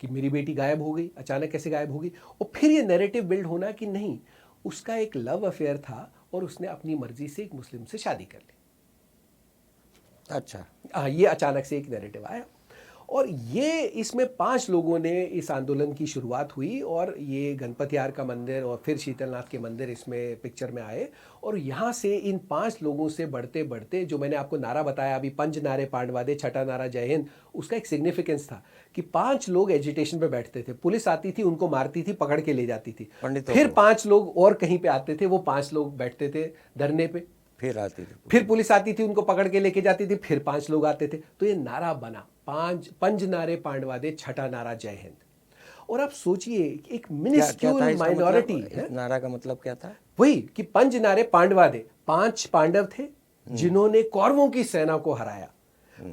कि मेरी बेटी गायब हो गई, अचानक कैसे गायब हो गई। और फिर ये नैरेटिव बिल्ड होना कि नहीं, उसका एक लव अफेयर था और उसने अपनी मर्जी से एक मुस्लिम से शादी कर ली।
अच्छा,
हाँ, ये अचानक से एक नैरेटिव आया, और ये इसमें 5 लोगों ने इस आंदोलन की शुरुआत हुई, और ये गणपतियार का मंदिर और फिर शीतलनाथ के मंदिर इसमें पिक्चर में आए। और यहाँ से इन 5 लोगों से बढ़ते बढ़ते, जो मैंने आपको नारा बताया अभी, 5 नारे पांडवा दे, 6ठा नारा जय हिंद, उसका एक सिग्निफिकेंस था कि 5 लोग एजिटेशन पे बैठते थे, पुलिस आती थी, उनको मारती थी, पकड़ के ले जाती थी, फिर 5 लोग और कहीं पे आते थे, वो 5 लोग बैठते थे धरने पे,
फिर आती थी,
फिर पुलिस आती थी, उनको पकड़ के लेके जाती थी, फिर 5 लोग आते थे। तो ये नारा बना, 5 नारे पांडवा दे, 6ठा नारा जय हिंद। और आप सोचिए, एक मिनिस्क्यूल माइनॉरिटी,
नारा का मतलब क्या था?
वही कि 5 नारे पांडवा दे, 5 पांडव थे जिन्होंने कौरवों की सेना को हराया।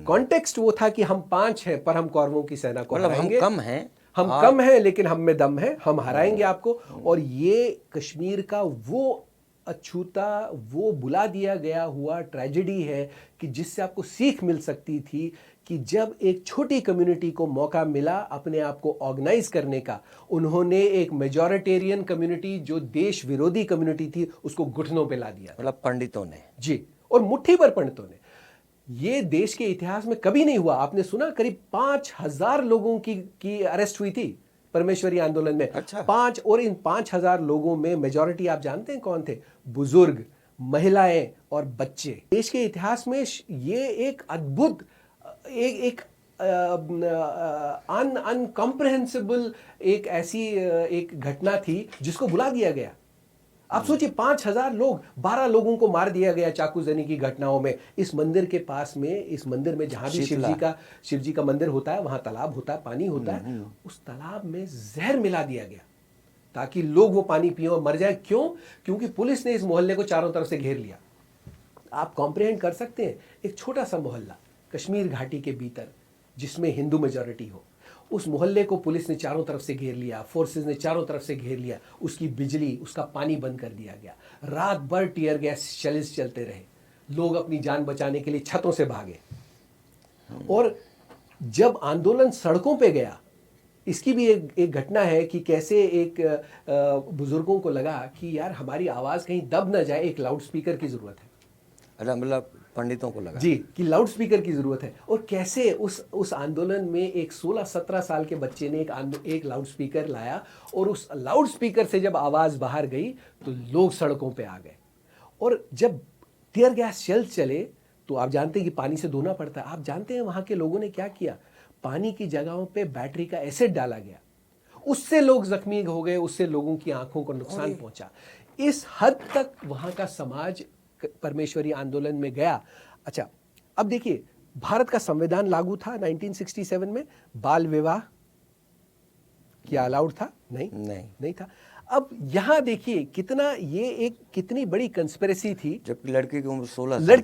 कॉन्टेक्स्ट वो था कि हम 5 हैं पर हम कौरवों की सेना को हराएंगे,
हम कम हैं,
कम हैं लेकिन हम में दम है, हम हराएंगे आपको। और ये कश्मीर का वो अछूता, वो बुला दिया गया हुआ ट्रेजेडी है कि जिससे आपको सीख मिल सकती थी कि जब एक छोटी कम्युनिटी को मौका मिला अपने आप को ऑर्गेनाइज करने का, उन्होंने एक मेजॉरिटेरियन कम्युनिटी, जो देश विरोधी कम्युनिटी थी, उसको घुटनों पे ला दिया।
मतलब पंडितों ने,
जी, और मुट्ठी भर पंडितों ने। ये देश के इतिहास में कभी नहीं हुआ। आपने सुना, करीब 5000 लोगों की अरेस्ट हुई थी परमेश्वरी आंदोलन में।
अच्छा।
5, और इन 5000 लोगों में मेजॉरिटी आप जानते हैं कौन थे? बुजुर्ग, महिलाएं और बच्चे। देश के इतिहास में ये एक अद्भुत, एक अनकॉम्प्रिहेंसिबल एक ऐसी एक घटना थी जिसको बुला दिया गया। आप सोचिए, 5000 लोग, 12 लोगों को मार दिया गया चाकूजनी की घटनाओं में। इस मंदिर के पास में, इस मंदिर में जहां भी शिव जी का मंदिर होता है, वहां तालाब होता है, पानी होता है, उस तालाब में जहर मिला दिया गया ताकि लोग वो पानी पिए और मर जाए। क्यों? क्योंकि पुलिस ने इस मोहल्ले को चारों तरफ से घेर लिया। आप कॉम्प्रिहेंड कर सकते हैं, एक छोटा सा मोहल्ला कश्मीर घाटी के भीतर जिसमें हिंदू मेजॉरिटी हो, उस मोहल्ले को पुलिस ने चारों तरफ से घेर लिया, फोर्सेस ने चारों तरफ से घेर लिया, उसकी बिजली, उसका पानी बंद कर दिया गया, रात भर टीयर गैस शेल्स चलते रहे, लोग अपनी जान बचाने के लिए छतों से भागे। और जब आंदोलन सड़कों पे गया, इसकी भी एक घटना है कि कैसे एक बुजुर्गों को लगा कि यार हमारी आवाज़ कहीं दब न जाए, एक लाउड स्पीकर की ज़रूरत है।
मतलब पंडितों को लगा
जी कि लाउड स्पीकर की जरूरत है। और कैसे उस आंदोलन में एक 16-17 साल के बच्चे ने एक लाउड स्पीकर लाया, और उस लाउड स्पीकर से जब आवाज बाहर गई तो लोग सड़कों पे आ गए। और जब टीयर गैस शेल चले तो आप जानते हैं कि पानी से धोना पड़ता है। आप जानते हैं वहां के लोगों ने क्या किया? पानी की जगहों पे बैटरी का एसिड डाला गया, उससे लोग जख्मी हो गए, उससे लोगों की आंखों को नुकसान पहुंचा। इस हद तक वहां का समाज परमेश्वरी आंदोलन में गया। अच्छा, अब देखिए, भारत का संविधान लागू था 1967 में, बाल विवाह क्या अलाउड था? नहीं था। अब यहां देखिए कितनी बड़ी कंस्पिरेसी थी।
जबकि लड़की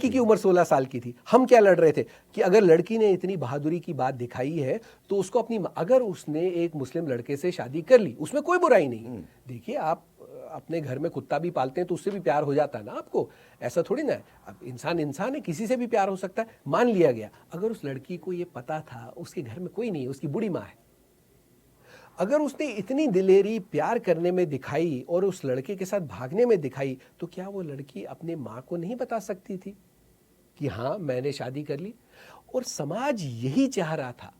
की उम्र
16 साल की थी। हम क्या लड़ रहे थे कि अगर लड़की ने इतनी बहादुरी की बात दिखाई है तो उसको अगर उसने एक मुस्लिम लड़के से शादी कर ली, उसमें कोई बुराई नहीं। देखिए, आप अपने घर में कुत्ता भी पालते हैं तो उससे भी प्यार हो जाता है ना आपको, ऐसा थोड़ी ना है। अब इंसान है, किसी से भी प्यार हो सकता है, मान लिया गया। अगर उस लड़की को ये पता था उसके घर में कोई नहीं है, उसकी बूढ़ी माँ है, अगर उसने इतनी दिलेरी प्यार करने में दिखाई और उस लड़के के साथ भागने में दिखाई, तो क्या वो लड़की अपने माँ को नहीं बता सकती थी कि हाँ मैंने शादी कर ली? और समाज यही चाह रहा था,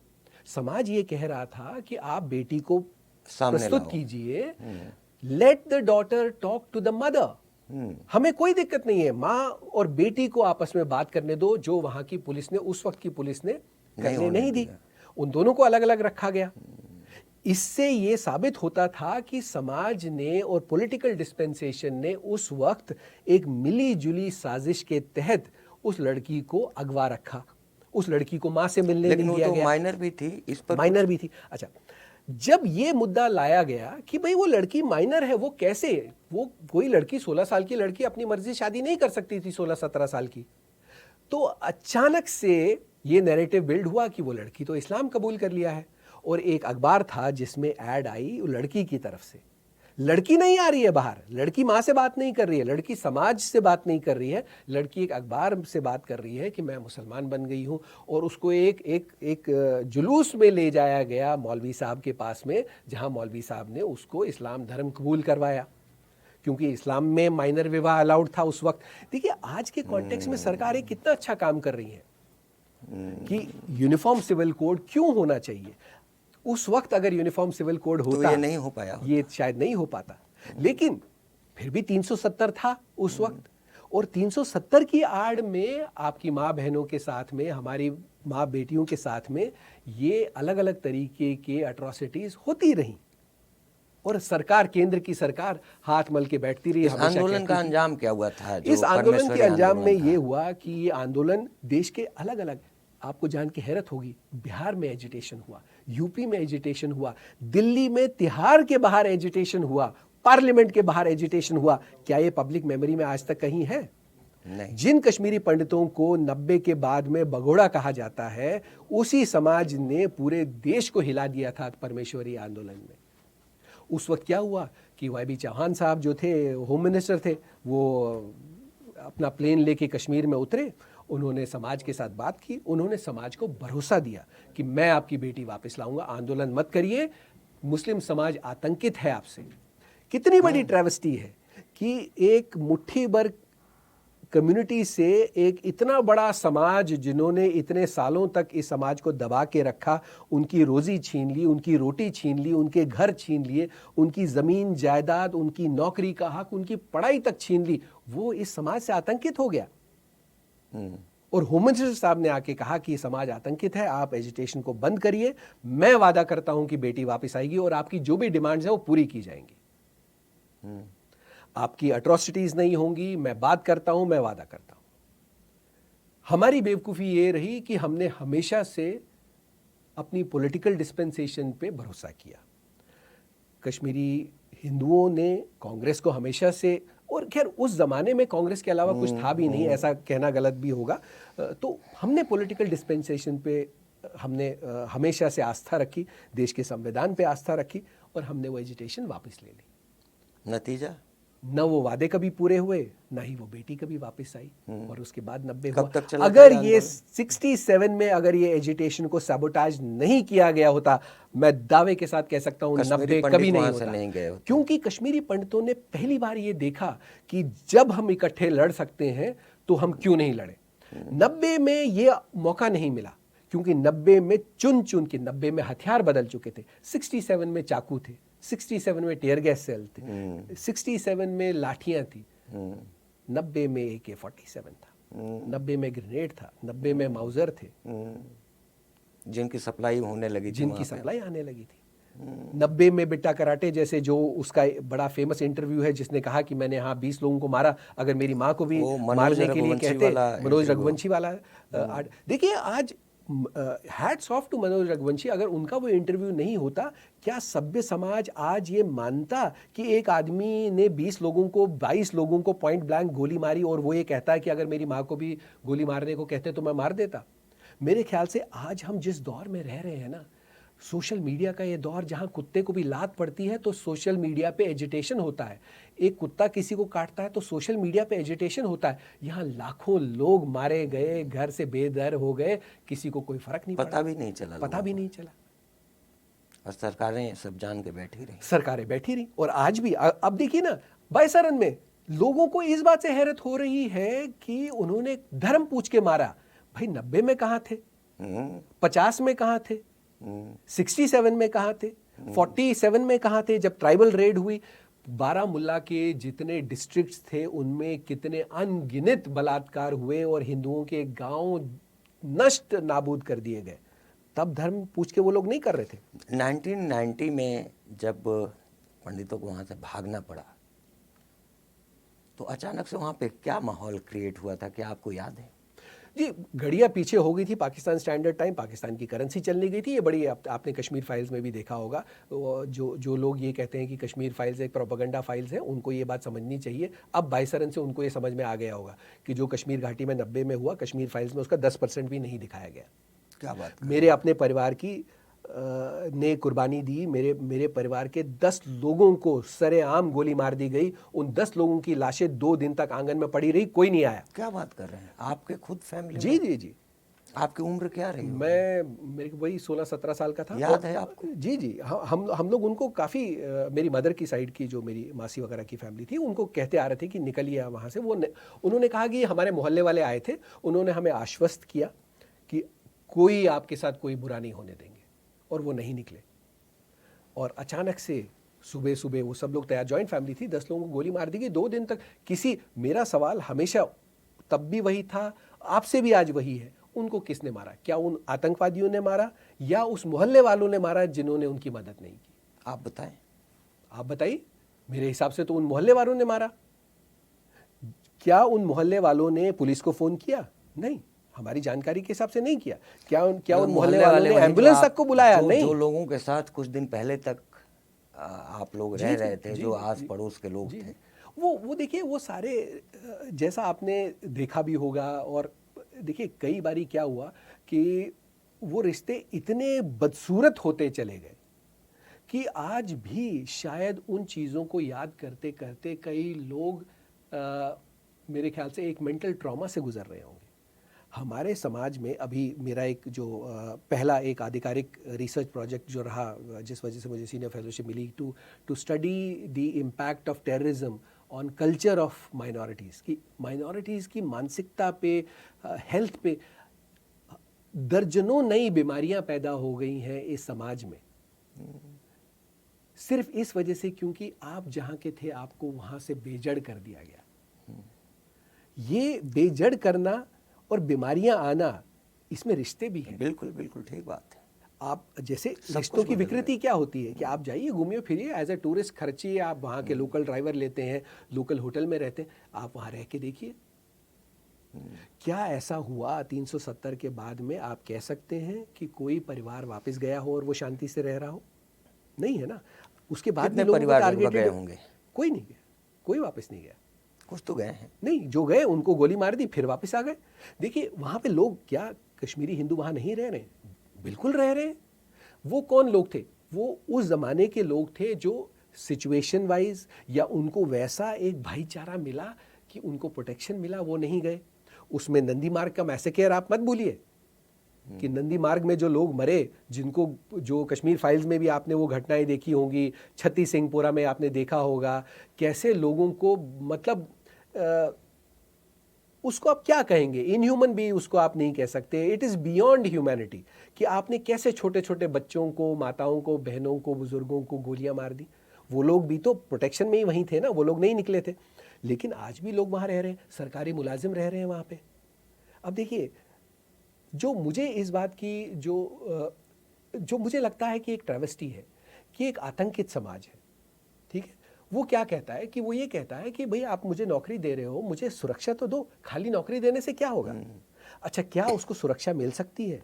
समाज ये कह रहा था कि आप बेटी को प्रस्तुत कीजिए, let the daughter talk to the mother. हमें कोई दिक्कत नहीं है, माँ और बेटी को आपस में बात करने दो, जो वहां की पुलिस ने, उस वक्त की पुलिस ने करने नहीं दी। उन दोनों को अलग अलग रखा गया। इससे ये साबित होता था कि समाज ने और पॉलिटिकल डिस्पेंसेशन ने उस वक्त एक मिली जुली साजिश के तहत उस लड़की को अगवा रखा, उस लड़की को मां से मिलने नहीं दिया गया।
माइनर भी थी, इस पर
माइनर भी थी। अच्छा, जब ये मुद्दा लाया गया कि भाई वो लड़की माइनर है, वो कैसे, वो कोई लड़की 16 साल की लड़की अपनी मर्जी शादी नहीं कर सकती थी 16-17 साल की, तो अचानक से ये नैरेटिव बिल्ड हुआ कि वो लड़की तो इस्लाम कबूल कर लिया है। और एक अखबार था जिसमें ऐड आई लड़की की तरफ से। लड़की नहीं आ रही है बाहर, लड़की माँ से बात नहीं कर रही है, लड़की समाज से बात नहीं कर रही है, लड़की एक अखबार से बात कर रही है कि मैं मुसलमान बन गई हूँ। और उसको एक जुलूस में ले जाया गया मौलवी साहब के पास में, जहाँ मौलवी साहब ने उसको इस्लाम धर्म कबूल करवाया, क्योंकि इस्लाम में माइनर विवाह अलाउड था उस वक्त। देखिए, आज के कॉन्टेक्स्ट में सरकारें कितना अच्छा काम कर रही हैं कि यूनिफॉर्म सिविल कोड क्यों होना चाहिए। उस वक्त अगर यूनिफॉर्म सिविल कोड होता
तो ये नहीं हो पाया,
ये शायद नहीं हो पाता। लेकिन फिर भी 370 था उस वक्त, और 370 की आड़ में आपकी माँ बहनों के साथ में, हमारी माँ बेटियों के साथ में ये अलग अलग तरीके के अट्रॉसिटीज होती रही, और सरकार, केंद्र की सरकार हाथ मल के बैठती रही।
इस आंदोलन का अंजाम क्या हुआ था?
इस आंदोलन के अंजाम में ये हुआ कि ये आंदोलन देश के अलग अलग, आपको जान के हैरत होगी, बिहार में एजिटेशन हुआ, यूपी में एजिटेशन हुआ, दिल्ली में तिहाड़ के बाहर एजिटेशन हुआ, पार्लियामेंट के बाहर एजिटेशन हुआ। क्या ये पब्लिक मेमोरी में आज तक कहीं है?
नहीं।
जिन कश्मीरी पंडितों को 90 के बाद में भगोड़ा कहा जाता है, उसी समाज ने पूरे देश को हिला दिया था परमेश्वरी आंदोलन में। उस वक्त क्या हुआ कि वाई बी चौहान साहब जो थे, होम मिनिस्टर थे, वो अपना प्लेन लेके कश्मीर में उतरे, उन्होंने समाज के साथ बात की, उन्होंने समाज को भरोसा दिया कि मैं आपकी बेटी वापस लाऊंगा, आंदोलन मत करिए, मुस्लिम समाज आतंकित है आपसे। कितनी बड़ी ट्रेवेस्टी है कि एक मुट्ठी भर कम्युनिटी से एक इतना बड़ा समाज, जिन्होंने इतने सालों तक इस समाज को दबा के रखा, उनकी रोजी छीन ली, उनकी रोटी छीन ली, उनके घर छीन लिए, उनकी जमीन जायदाद, उनकी नौकरी का हक, उनकी पढ़ाई तक छीन ली, वो इस समाज से आतंकित हो गया। और होम मिनिस्टर साहब ने आके कहा कि समाज आतंकित है, आप एजिटेशन को बंद करिए, मैं वादा करता हूं कि बेटी वापस आएगी और आपकी जो भी डिमांड्स है वो पूरी की जाएंगी, आपकी अट्रॉसिटीज नहीं होंगी, मैं बात करता हूं, मैं वादा करता हूं। हमारी बेवकूफी ये रही कि हमने हमेशा से अपनी पॉलिटिकल डिस्पेंसेशन पे भरोसा किया। कश्मीरी हिंदुओं ने कांग्रेस को हमेशा से, और खैर उस जमाने में कांग्रेस के अलावा कुछ था भी नहीं, ऐसा कहना गलत भी होगा, तो हमने पॉलिटिकल डिस्पेंसेशन पे हमने हमेशा से आस्था रखी, देश के संविधान पे आस्था रखी, और हमने वो एजिटेशन वापस ले ली।
नतीजा,
न वो वादे कभी पूरे हुए, ना ही वो बेटी कभी वापस आई, और उसके बाद 90
कब तक चला?
अगर ये 67 में अगर ये एजिटेशन को सैबोटाज नहीं किया गया होता, मैं दावे के साथ कह सकता हूं 90 कभी नहीं होता। क्योंकि कश्मीरी पंडितों ने पहली बार ये देखा कि जब हम इकट्ठे लड़ सकते हैं तो हम क्यों नहीं लड़े। 90 में ये मौका नहीं मिला, क्योंकि 90 में चुन चुन के 90 में हथियार बदल चुके थे। 67 में चाकू थे, 67 में टेयर गैस सेल थे, 67 में लाठियां थी, 90 में AK-47 था, 90 में ग्रेनेड था, 90 में माउजर थे,
जिनकी सप्लाई होने लगी थी,
जिनकी सप्लाई आने लगी थी। 90 में बिट्टा कराटे जैसे, जो उसका बड़ा फेमस इंटरव्यू है जिसने कहा कि मैंने हाँ 20 लोगों को मारा, अगर मेरी माँ को भी मारने के लिए कहते, मनोज रघुवंशी वाला। देखिए आज hats off to Manoj Raghuvanshi, अगर उनका वो इंटरव्यू नहीं होता, क्या सभ्य समाज आज ये मानता कि एक आदमी ने 20 लोगों को 22 लोगों को पॉइंट ब्लैंक गोली मारी और वो ये कहता है कि अगर मेरी माँ को भी गोली मारने को कहते तो मैं मार देता? मेरे ख्याल से आज हम जिस दौर में रह रहे हैं ना, सोशल मीडिया का ये दौर, जहां कुत्ते को भी लात पड़ती है तो सोशल मीडिया पे एजिटेशन होता है। एक कुत्ता किसी को काटता है तो सोशल मीडिया पे एजिटेशन होता है। यहाँ लाखों लोग मारे गए, घर से बेदर हो गए, किसी को कोई फर्क नहीं
पता भी नहीं चला,
पता भी नहीं चला।
और सरकारें सब जान के बैठी रही,
सरकारें बैठी रही। और आज भी अब देखिए ना, बायसरन में लोगों को इस बात से हैरत हो रही है कि उन्होंने धर्म पूछ के मारा। भाई 90 में कहाँ थे, 50 में कहाँ थे, 67 में कहाँ थे, 47 में कहाँ थे जब ट्राइबल रेड हुई? बारामुल्ला के जितने डिस्ट्रिक्ट्स थे उनमें कितने अनगिनत बलात्कार हुए और हिंदुओं के गांव नष्ट नाबूद कर दिए गए। तब धर्म पूछ के वो लोग नहीं कर रहे थे।
1990 में जब पंडितों को वहाँ से भागना पड़ा तो अचानक से वहाँ पे क्या माहौल क्रिएट हुआ था, क्या आपको याद है?
जी, घड़ियाँ पीछे हो गई थी, पाकिस्तान स्टैंडर्ड टाइम, पाकिस्तान की करेंसी चलने गई थी। ये बड़ी आपने कश्मीर फाइल्स में भी देखा होगा। जो लोग ये कहते हैं कि कश्मीर फाइल्स एक प्रोपेगेंडा फाइल्स हैं, उनको ये बात समझनी चाहिए। अब बायसरन से उनको ये समझ में आ गया होगा कि जो कश्मीर घाटी में 90 में हुआ, कश्मीर फाइल्स में उसका 10% भी नहीं दिखाया गया।
क्या बात?
मेरे अपने परिवार की ने कुर्बानी दी। मेरे परिवार के 10 लोगों को सरेआम गोली मार दी गई। उन 10 लोगों की लाशें 2 दिन तक आंगन में पड़ी रही, कोई नहीं आया।
क्या बात कर रहे हैं? आपके खुद फैमिली?
जी जी जी।
आपकी उम्र क्या रही?
मेरे वही 16-17 साल का था।
याद है आपको?
जी जी। हम लोग उनको काफ़ी, मेरी मदर की साइड की जो मेरी मासी वगैरह की फैमिली थी, उनको कहते आ रहे थे कि निकलिए वहाँ से। उन्होंने कहा कि हमारे मोहल्ले वाले आए थे, उन्होंने हमें आश्वस्त किया कि कोई आपके साथ कोई बुरा नहीं होने देंगे, और वो नहीं निकले। और अचानक से सुबह सुबह वो सब लोग तैयार, जॉइंट फैमिली थी, 10 लोगों को गोली मार दी गई 2 दिन तक। मेरा सवाल हमेशा तब भी वही था, आपसे भी आज वही है, उनको किसने मारा? क्या उन आतंकवादियों ने मारा या उस मोहल्ले वालों ने मारा जिन्होंने उनकी मदद नहीं की?
आप बताएं।
आप बताइए। मेरे हिसाब से तो उन मोहल्ले वालों ने मारा। क्या उन मोहल्ले वालों ने पुलिस को फोन किया? नहीं, हमारी जानकारी के हिसाब से नहीं किया। क्या उन मोहल्ले वालों ने एम्बुलेंस तक को बुलाया? नहीं।
जो लोगों के साथ कुछ दिन पहले तक आप लोग रह रहे थे, जो आस पड़ोस के लोग थे,
वो देखिए, वो सारे, जैसा आपने देखा भी होगा, और देखिए कई बारी क्या हुआ कि वो रिश्ते इतने बदसूरत होते चले गए कि आज भी शायद उन चीज़ों को याद करते करते कई लोग मेरे ख्याल से एक मेंटल ट्रॉमा से गुजर रहे होंगे। हमारे समाज में अभी मेरा एक जो पहला एक आधिकारिक रिसर्च प्रोजेक्ट जो रहा, जिस वजह से मुझे सीनियर फेलोशिप मिली, to study the impact of terrorism on culture of minorities, की माइनॉरिटीज़ की मानसिकता पे, हेल्थ पे दर्जनों नई बीमारियां पैदा हो गई हैं इस समाज में, सिर्फ इस वजह से क्योंकि आप जहां के थे आपको वहां से बेजड़ कर दिया गया। ये बेजड़ करना और बीमारियां आना, इसमें रिश्ते भी हैं।
बिल्कुल बिल्कुल ठीक बात है।
आप जैसे रिश्तों की विकृति क्या होती है कि आप जाइए, घूमिए फिरिए, एज ए टूरिस्ट खर्चिए, आप वहाँ के लोकल ड्राइवर लेते हैं, लोकल होटल में रहते हैं, आप वहाँ रह के देखिए। क्या ऐसा हुआ 370 के बाद में आप कह सकते हैं कि कोई परिवार वापस गया हो और वो शांति से रह रहा हो? नहीं है ना। उसके बाद
कितने परिवार गए होंगे?
कोई नहीं गया, कोई वापस नहीं गया।
कुछ तो गए हैं।
नहीं, जो गए उनको गोली मार दी, फिर वापस आ गए। देखिए वहाँ पे लोग, क्या कश्मीरी हिंदू वहाँ नहीं रह रहे? बिल्कुल रह रहे हैं। वो कौन लोग थे? वो उस ज़माने के लोग थे जो सिचुएशन वाइज या उनको वैसा एक भाईचारा मिला कि उनको प्रोटेक्शन मिला, वो नहीं गए। उसमें नंदी मार्ग का मैसेकेयर आप मत भूलिए कि नंदी मार्ग में जो लोग मरे, जिनको, जो कश्मीर फाइल्स में भी आपने वो घटनाएं देखी होंगी, छत्ती सिंहपुरा में आपने देखा होगा कैसे लोगों को, मतलब उसको आप क्या कहेंगे? इनह्यूमन भी उसको आप नहीं कह सकते। इट इज़ बियॉन्ड ह्यूमैनिटी कि आपने कैसे छोटे छोटे बच्चों को, माताओं को, बहनों को, बुजुर्गों को गोलियां मार दी। वो लोग भी तो प्रोटेक्शन में ही वहीं थे ना, वो लोग नहीं निकले थे, लेकिन आज भी लोग वहाँ रह रहे हैं, सरकारी मुलाजिम रह रहे हैं वहाँ पे। अब देखिए, जो मुझे इस बात की जो मुझे लगता है कि एक ट्रेवेस्टी है कि एक आतंकित समाज है, ठीक है, वो क्या कहता है कि वो ये कहता है कि भाई आप मुझे नौकरी दे रहे हो, मुझे सुरक्षा तो दो, खाली नौकरी देने से क्या होगा? अच्छा, क्या उसको सुरक्षा मिल सकती है?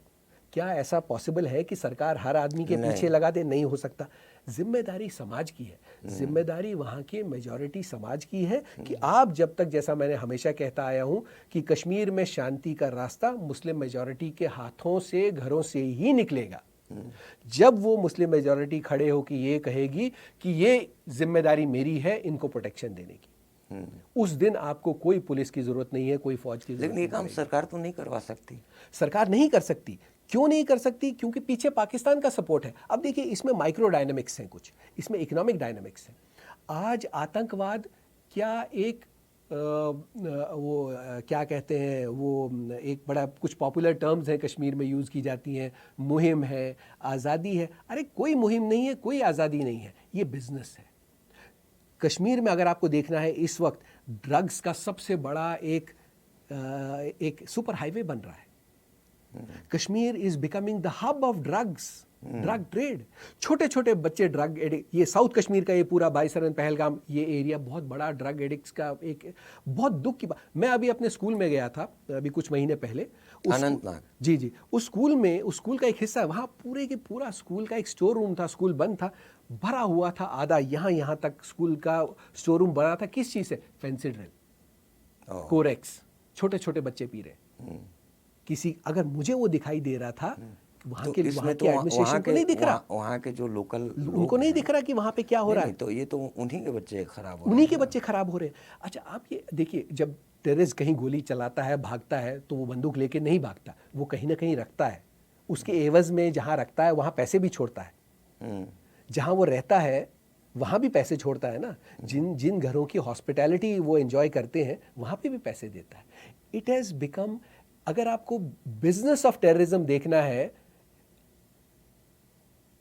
क्या ऐसा पॉसिबल है कि सरकार हर आदमी के पीछे लगा दे? नहीं हो सकता। जिम्मेदारी समाज की है, जिम्मेदारी वहाँ के मेजॉरिटी समाज की है कि आप जब तक, जैसा मैंने हमेशा कहता आया हूँ कि कश्मीर में शांति का रास्ता मुस्लिम मेजॉरिटी के हाथों से, घरों से ही निकलेगा। जब वो मुस्लिम मेजॉरिटी खड़े हो कि ये कहेगी कि ये जिम्मेदारी मेरी है इनको प्रोटेक्शन देने की, उस दिन आपको कोई पुलिस की जरूरत नहीं है, कोई फौज की जरूरत
लेकिन ये काम सरकार तो नहीं करवा सकती।
सरकार नहीं कर सकती। क्यों नहीं कर सकती? क्योंकि पीछे पाकिस्तान का सपोर्ट है। अब देखिए, इसमें माइक्रो डायनामिक्स हैं, कुछ इसमें इकोनॉमिक डायनामिक्स हैं। आज आतंकवाद क्या एक क्या कहते हैं, वो एक बड़ा कुछ पॉपुलर टर्म्स हैं कश्मीर में यूज़ की जाती हैं, मुहिम है, आज़ादी है। अरे कोई मुहिम नहीं है, कोई आज़ादी नहीं है, ये बिजनेस है। कश्मीर में अगर आपको देखना है, इस वक्त ड्रग्स का सबसे बड़ा एक सुपर हाईवे बन रहा है। Kashmir is becoming the hub of drugs, drug trade. छोटे छोटे बच्चे ड्रग एडिक्ट, ये साउथ कश्मीर का ये पूरा बाईसरन, पहलगाम, ये एरिया बहुत बड़ा ड्रग एडिक्ट्स का एक बहुत दुख की बात। मैं अभी अपने स्कूल में गया था अभी कुछ महीने पहले,
अनंतनाग।
जी, उस स्कूल में, उस स्कूल का एक हिस्सा है, वहाँ पूरे के पूरा स्कूल का एक स्टोर रूम था, स्कूल बंद था, भरा हुआ था, आधा यहाँ तक स्कूल का स्टोर रूम बना था। किस चीज़ से? फेंसिड्रिल, कोरेक्स, छोटे छोटे बच्चे पी रहे। किसी, अगर मुझे वो दिखाई दे रहा था, वहाँ के एडमिनिस्ट्रेशन को नहीं दिख रहा,
वहाँ के जो लोकल
उनको नहीं दिख रहा कि वहाँ पे क्या हो रहा है।
तो ये तो उन्हीं के बच्चे खराब हो रहे हैं,
उन्हीं के बच्चे खराब हो रहे हैं। अच्छा, आप ये देखिए, जब टेररिस्ट कहीं गोली चलाता है, भागता है, तो वो बंदूक लेके नहीं भागता, वो कहीं ना कहीं रखता है। उसके एवज में जहाँ रखता है वहाँ पैसे भी छोड़ता है। जहाँ वो रहता है वहाँ भी पैसे छोड़ता है ना। जिन घरों की हॉस्पिटैलिटी वो एंजॉय करते हैं, वहाँ पे भी पैसे देता है। इट हैज़ बिकम, अगर आपको बिजनेस ऑफ टेररिज्म देखना है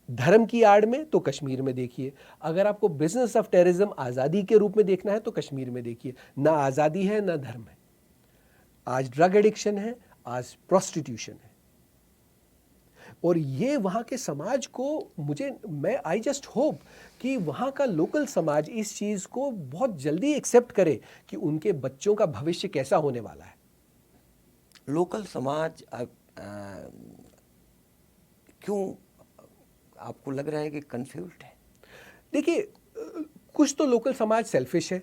धर्म की आड़ में, तो कश्मीर में देखिए। अगर आपको बिजनेस ऑफ टेररिज्म आज़ादी के रूप में देखना है, तो कश्मीर में देखिए। ना आज़ादी है, ना धर्म है। आज ड्रग एडिक्शन है, आज प्रोस्टिट्यूशन है। और ये वहाँ के समाज को, आई जस्ट होप कि वहाँ का लोकल समाज इस चीज़ को बहुत जल्दी एक्सेप्ट करे कि उनके बच्चों का भविष्य कैसा होने वाला है।
लोकल समाज क्यों आपको लग रहा है कि कंफ्यूज्ड है?
देखिए, कुछ तो लोकल समाज सेल्फिश है,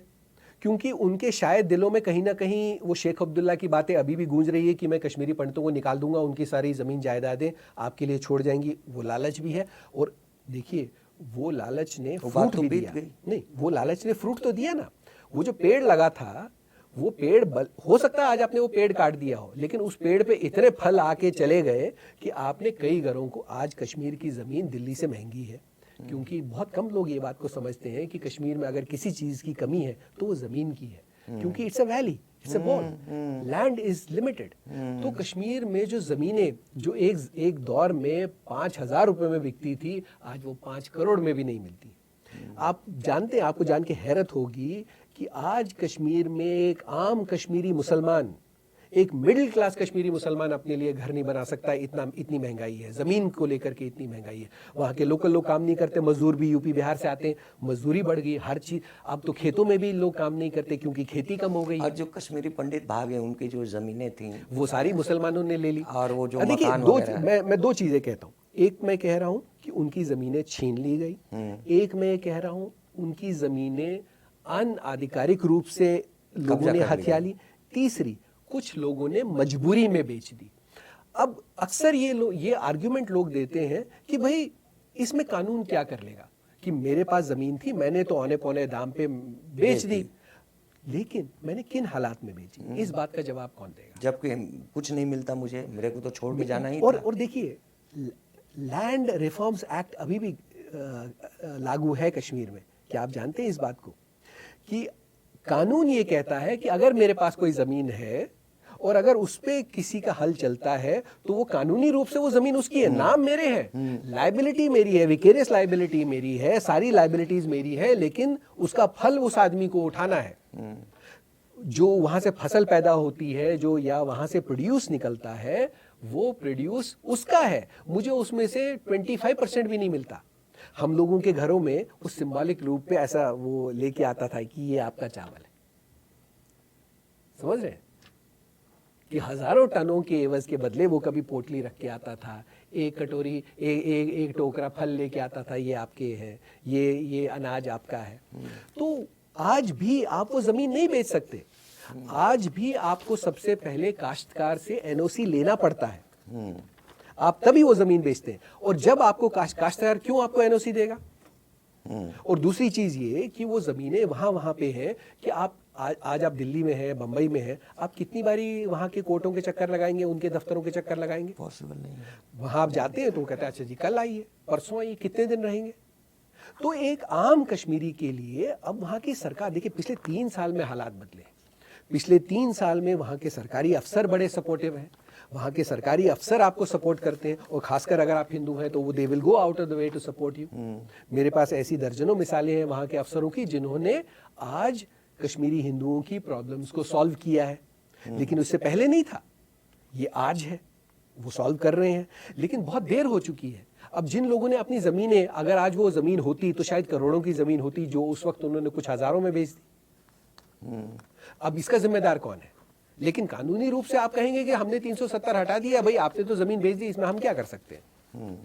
क्योंकि उनके शायद दिलों में कहीं ना कहीं वो शेख अब्दुल्ला की बातें अभी भी गूंज रही है कि मैं कश्मीरी पंडितों को निकाल दूंगा, उनकी सारी ज़मीन जायदादें आपके लिए छोड़ जाएंगी। वो लालच भी है। और देखिए, वो लालच ने फ्रूट भी दिया। नहीं, वो लालच ने फ्रूट तो दिया ना। वो जो पेड़ लगा था, वो पेड़ हो सकता है आज आपने वो पेड़ काट दिया हो, लेकिन उस पेड़ पे इतने फल आके चले गए कि आपने कई घरों को, आज कश्मीर की ज़मीन दिल्ली से महंगी है, क्योंकि बहुत कम लोग ये बात को समझते हैं कि कश्मीर में अगर किसी चीज़ की कमी है तो वो ज़मीन की है, क्योंकि it's a valley, it's a bowl, land is limited. तो कश्मीर में जो ज़मीनें जो एक दौर में 5,000 रुपये में बिकती थी, आज वो 5 करोड़ में भी नहीं मिलती। आप जानते हैं, आपको जान के हैरत होगी कि आज कश्मीर में एक आम कश्मीरी मुसलमान, एक मिडिल क्लास कश्मीरी मुसलमान अपने लिए घर नहीं बना सकता, इतनी महंगाई है। ज़मीन को लेकर के इतनी महंगाई है। वहाँ के लोकल लोग काम नहीं करते, मजदूर भी यूपी बिहार से आते हैं, मजदूरी बढ़ गई, हर चीज़। अब तो खेतों में भी लोग काम नहीं करते क्योंकि खेती कम हो गई।
और जो कश्मीरी पंडित भागे, उनकी जो ज़मीनें थी
वो सारी मुसलमानों ने ले ली।
और वो जो
देखिए,
मकान
मैं दो चीज़ें कहता हूँ। एक मैं कह रहा हूँ कि उनकी ज़मीनें छीन ली गई। एक मैं कह रहा हूँ उनकी ज़मीनें अनाधिकारिक रूप से लोगों ने हथिया ली। तीसरी, कुछ लोगों ने मजबूरी में बेच दी। अब अक्सर ये आर्ग्यूमेंट लोग देते हैं कि भाई इसमें कानून क्या कर लेगा, कि मेरे पास ज़मीन थी, मैंने तो औने पौने दाम पे बेच दी, लेकिन मैंने किन हालात में बेची, इस बात का जवाब कौन देगा?
जबकि कुछ नहीं मिलता मुझे, मेरे को तो छोड़ के जाना ही था।
और देखिए, लैंड रिफॉर्म्स एक्ट अभी भी लागू है कश्मीर में। क्या आप जानते हैं इस बात को कि कानून ये कहता है कि अगर मेरे पास कोई ज़मीन है और अगर उस पे किसी का हल चलता है तो वो कानूनी रूप से वो जमीन उसकी है, नाम मेरे है, लाइबिलिटी मेरी है, विकेरियस लाइबिलिटी मेरी है, सारी लाइबिलिटीज मेरी है, लेकिन उसका फल उस आदमी को उठाना है। जो वहां से फसल पैदा होती है, जो या वहां से प्रोड्यूस निकलता है, वो प्रोड्यूस उसका है, मुझे उसमें से 25% भी नहीं मिलता। हम लोगों के घरों में उस सिंबॉलिक रूप पे ऐसा वो लेके आता था कि ये आपका चावल है, समझ रहे हैं? कि हजारों टनों के एवज के बदले वो कभी पोटली रख के आता था, एक कटोरी एक टोकरा फल लेके आता था, ये आपके है, ये अनाज आपका है। तो आज भी आप वो जमीन नहीं बेच सकते, आज भी आपको सबसे पहले काश्तकार से एनओसी लेना पड़ता है, आप तभी वो जमीन बेचते हैं। और जब आपको काश्तकार क्यों आपको एनओसी देगा? और दूसरी चीज ये कि वो जमीनें वहां पे हैं कि आप आज आप दिल्ली में हैं, बंबई में हैं, आप कितनी बारी वहां के कोर्टों के चक्कर लगाएंगे, उनके दफ्तरों के चक्कर लगाएंगे?
पॉसिबल नहीं है।
वहां आप जाते हैं तो कहते हैं अच्छा जी कल आइए, परसों आइए, कितने दिन रहेंगे? तो एक आम कश्मीरी के लिए अब वहां की सरकार, देखिए पिछले 3 साल में हालात बदले। पिछले 3 साल में वहां के सरकारी अफसर बड़े सपोर्टिव हैं, वहां के सरकारी अफसर आपको सपोर्ट करते हैं, और खासकर अगर आप हिंदू हैं तो वो they will go out of the way to support you. मेरे पास ऐसी दर्जनों मिसालें हैं वहां के अफसरों की जिन्होंने आज कश्मीरी हिंदुओं की प्रॉब्लम्स को सॉल्व किया है, लेकिन उससे पहले नहीं था, ये आज है, वो सॉल्व कर रहे हैं, लेकिन बहुत देर हो चुकी है। अब जिन लोगों ने अपनी जमीनें, अगर आज वो जमीन होती तो शायद करोड़ों की जमीन होती, जो उस वक्त उन्होंने कुछ हजारों में बेच दी। अब इसका जिम्मेदार कौन है? लेकिन कानूनी रूप से आप कहेंगे कि हमने 370 हटा दिया, भाई आपने तो जमीन बेच दी, इसमें हम क्या कर सकते हैं?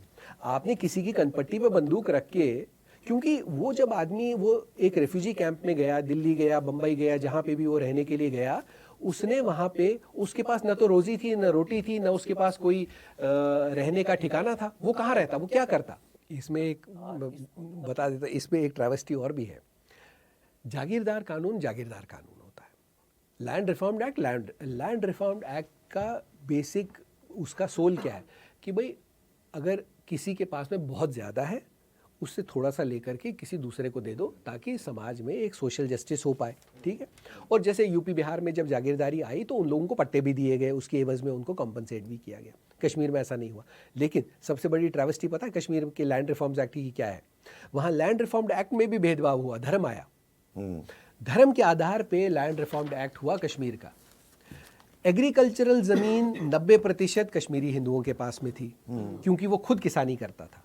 आपने किसी की कनपट्टी पे बंदूक रख के, क्योंकि वो जब आदमी वो एक रेफ्यूजी कैंप में गया, दिल्ली गया, बंबई गया, जहां पे भी वो रहने के लिए गया, उसने वहां पे, उसके पास न तो रोजी थी, न रोटी थी, न उसके पास कोई रहने का ठिकाना था। वो कहाँ रहता, वो क्या करता? इसमें एक बता देता, इसमें एक ट्रैवेस्टी और भी है। जागीरदार कानून जागीरदार कानून होता है। लैंड रिफॉर्म्ड एक्ट का बेसिक उसका सोल क्या है कि भाई अगर किसी के पास में बहुत ज़्यादा है, उससे थोड़ा सा लेकर के किसी दूसरे को दे दो, ताकि समाज में एक सोशल जस्टिस हो पाए, ठीक है? और जैसे यूपी बिहार में जब जागीरदारी आई तो उन लोगों को पट्टे भी दिए गए, उसके एवज में उनको कॉम्पनसेट भी किया गया। कश्मीर में ऐसा नहीं हुआ। लेकिन सबसे बड़ी ट्रैवेस्टी पता है कश्मीर के लैंड रिफॉर्म्स एक्ट की क्या है? वहाँ लैंड रिफॉर्म्ड एक्ट में भी भेदभाव हुआ, धर्म आया। धर्म के आधार पे लैंड रिफॉर्म्ड एक्ट हुआ कश्मीर का। एग्रीकल्चरल जमीन 90% कश्मीरी हिंदुओं के पास में थी, क्योंकि वो खुद किसानी करता था।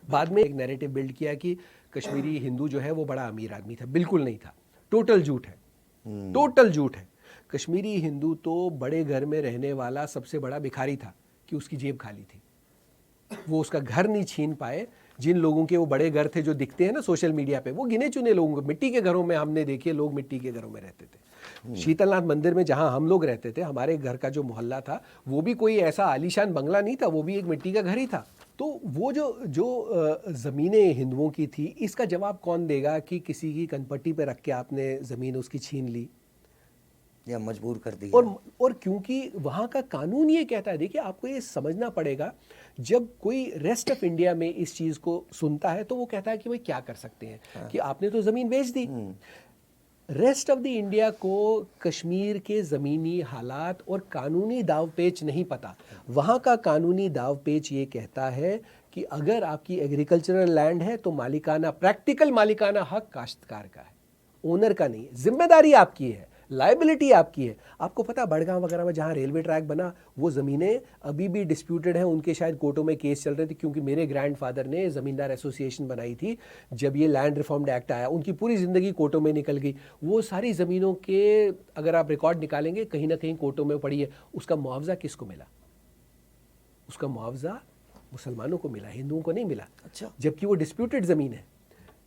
बाद में एक नैरेटिव बिल्ड किया कि कश्मीरी हिंदू जो है वो बड़ा अमीर आदमी था, बिल्कुल नहीं था, टोटल झूठ है, टोटल झूठ है। कश्मीरी हिंदू तो बड़े घर में रहने वाला सबसे बड़ा भिखारी था कि उसकी जेब खाली थी, वो उसका घर नहीं छीन पाए। जिन लोगों के वो बड़े घर थे जो दिखते हैं ना सोशल मीडिया पे, वो गिने चुने लोगों को, मिट्टी के घरों में हमने देखे, लोग मिट्टी के घरों में रहते थे। शीतलनाथ मंदिर में जहां हम लोग रहते थे, हमारे घर का जो मोहल्ला था, वो भी कोई ऐसा आलीशान बंगला नहीं था, वो भी एक मिट्टी का घर ही था। तो वो जो ज़मीनें हिंदुओं की थी, इसका जवाब कौन देगा कि किसी की कनपट्टी पे रख के आपने ज़मीन उसकी छीन ली
या मजबूर कर दिया?
और क्योंकि वहाँ का कानून ये कहता है, देखिए आपको ये समझना पड़ेगा, जब कोई रेस्ट ऑफ इंडिया में इस चीज़ को सुनता है तो वो कहता है कि भाई क्या कर सकते हैं, कि आपने तो ज़मीन बेच दी। रेस्ट ऑफ द इंडिया को कश्मीर के ज़मीनी हालात और कानूनी दावपेच नहीं पता। वहाँ का कानूनी दावपेच ये कहता है कि अगर आपकी एग्रीकल्चरल लैंड है तो मालिकाना, प्रैक्टिकल मालिकाना हक काश्तकार का है, ओनर का नहीं है। जिम्मेदारी आपकी है, लाइबिलिटी आपकी है। आपको पता बड़गांव वगैरह में जहाँ रेलवे ट्रैक बना, वो ज़मीनें अभी भी डिस्प्यूटेड हैं, उनके शायद कोर्टों में केस चल रहे थे, क्योंकि मेरे ग्रैंडफादर ने ज़मींदार एसोसिएशन बनाई थी जब ये लैंड रिफॉर्म्ड एक्ट आया, उनकी पूरी ज़िंदगी कोर्टों में निकल गई। वो सारी ज़मीनों के अगर आप रिकॉर्ड निकालेंगे, कहीं ना कहीं कोर्टों में पड़ी है। उसका मुआवजा किसको मिला? उसका मुआवजा मुसलमानों को मिला, हिंदुओं को नहीं मिला।
अच्छा,
जबकि वो डिस्प्यूटेड ज़मीन है।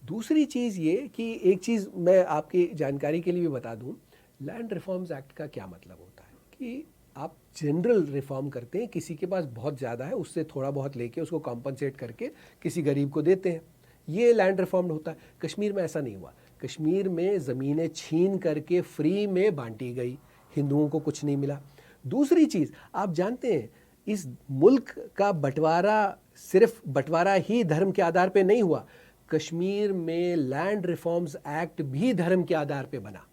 दूसरी चीज़ ये कि एक चीज़ मैं आपकी जानकारी के लिए भी बता दूँ, लैंड रिफॉर्म्स एक्ट का क्या मतलब होता है कि आप जनरल रिफॉर्म करते हैं, किसी के पास बहुत ज़्यादा है उससे थोड़ा बहुत लेके उसको कॉम्पनसेट करके किसी गरीब को देते हैं, ये लैंड रिफॉर्म होता है। कश्मीर में ऐसा नहीं हुआ। कश्मीर में ज़मीनें छीन करके फ्री में बांटी गई, हिंदुओं को कुछ नहीं मिला। दूसरी चीज़ आप जानते हैं, इस मुल्क का बंटवारा सिर्फ बंटवारा ही धर्म के आधार पे नहीं हुआ, कश्मीर में लैंड रिफॉर्म्स एक्ट भी धर्म के आधार पे बना।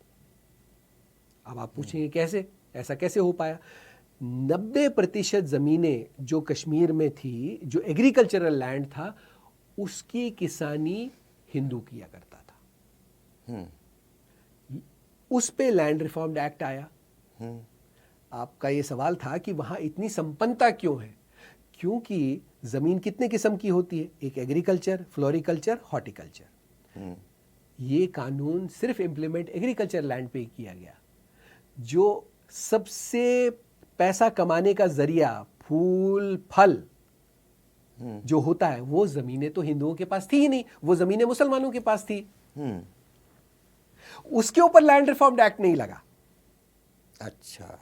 अब आप पूछेंगे कैसे? ऐसा कैसे हो पाया? 90% ज़मीनें जो कश्मीर में थी, जो एग्रीकल्चरल लैंड था, उसकी किसानी हिंदू किया करता था। उस पे लैंड रिफॉर्म्ड एक्ट आया। आपका ये सवाल था कि वहां इतनी संपन्नता क्यों है? क्योंकि जमीन कितने किस्म की होती है? एक एग्रीकल्चर, फ्लोरिकल्चर, हॉर्टिकल्चर। ये कानून सिर्फ इंप्लीमेंट एग्रीकल्चर लैंड पे किया गया। जो सबसे पैसा कमाने का जरिया फूल फल जो होता है, वो जमीनें तो हिंदुओं के पास थी ही नहीं, वो जमीनें मुसलमानों के पास थी। उसके ऊपर लैंड रिफॉर्म्ड एक्ट नहीं लगा।
अच्छा,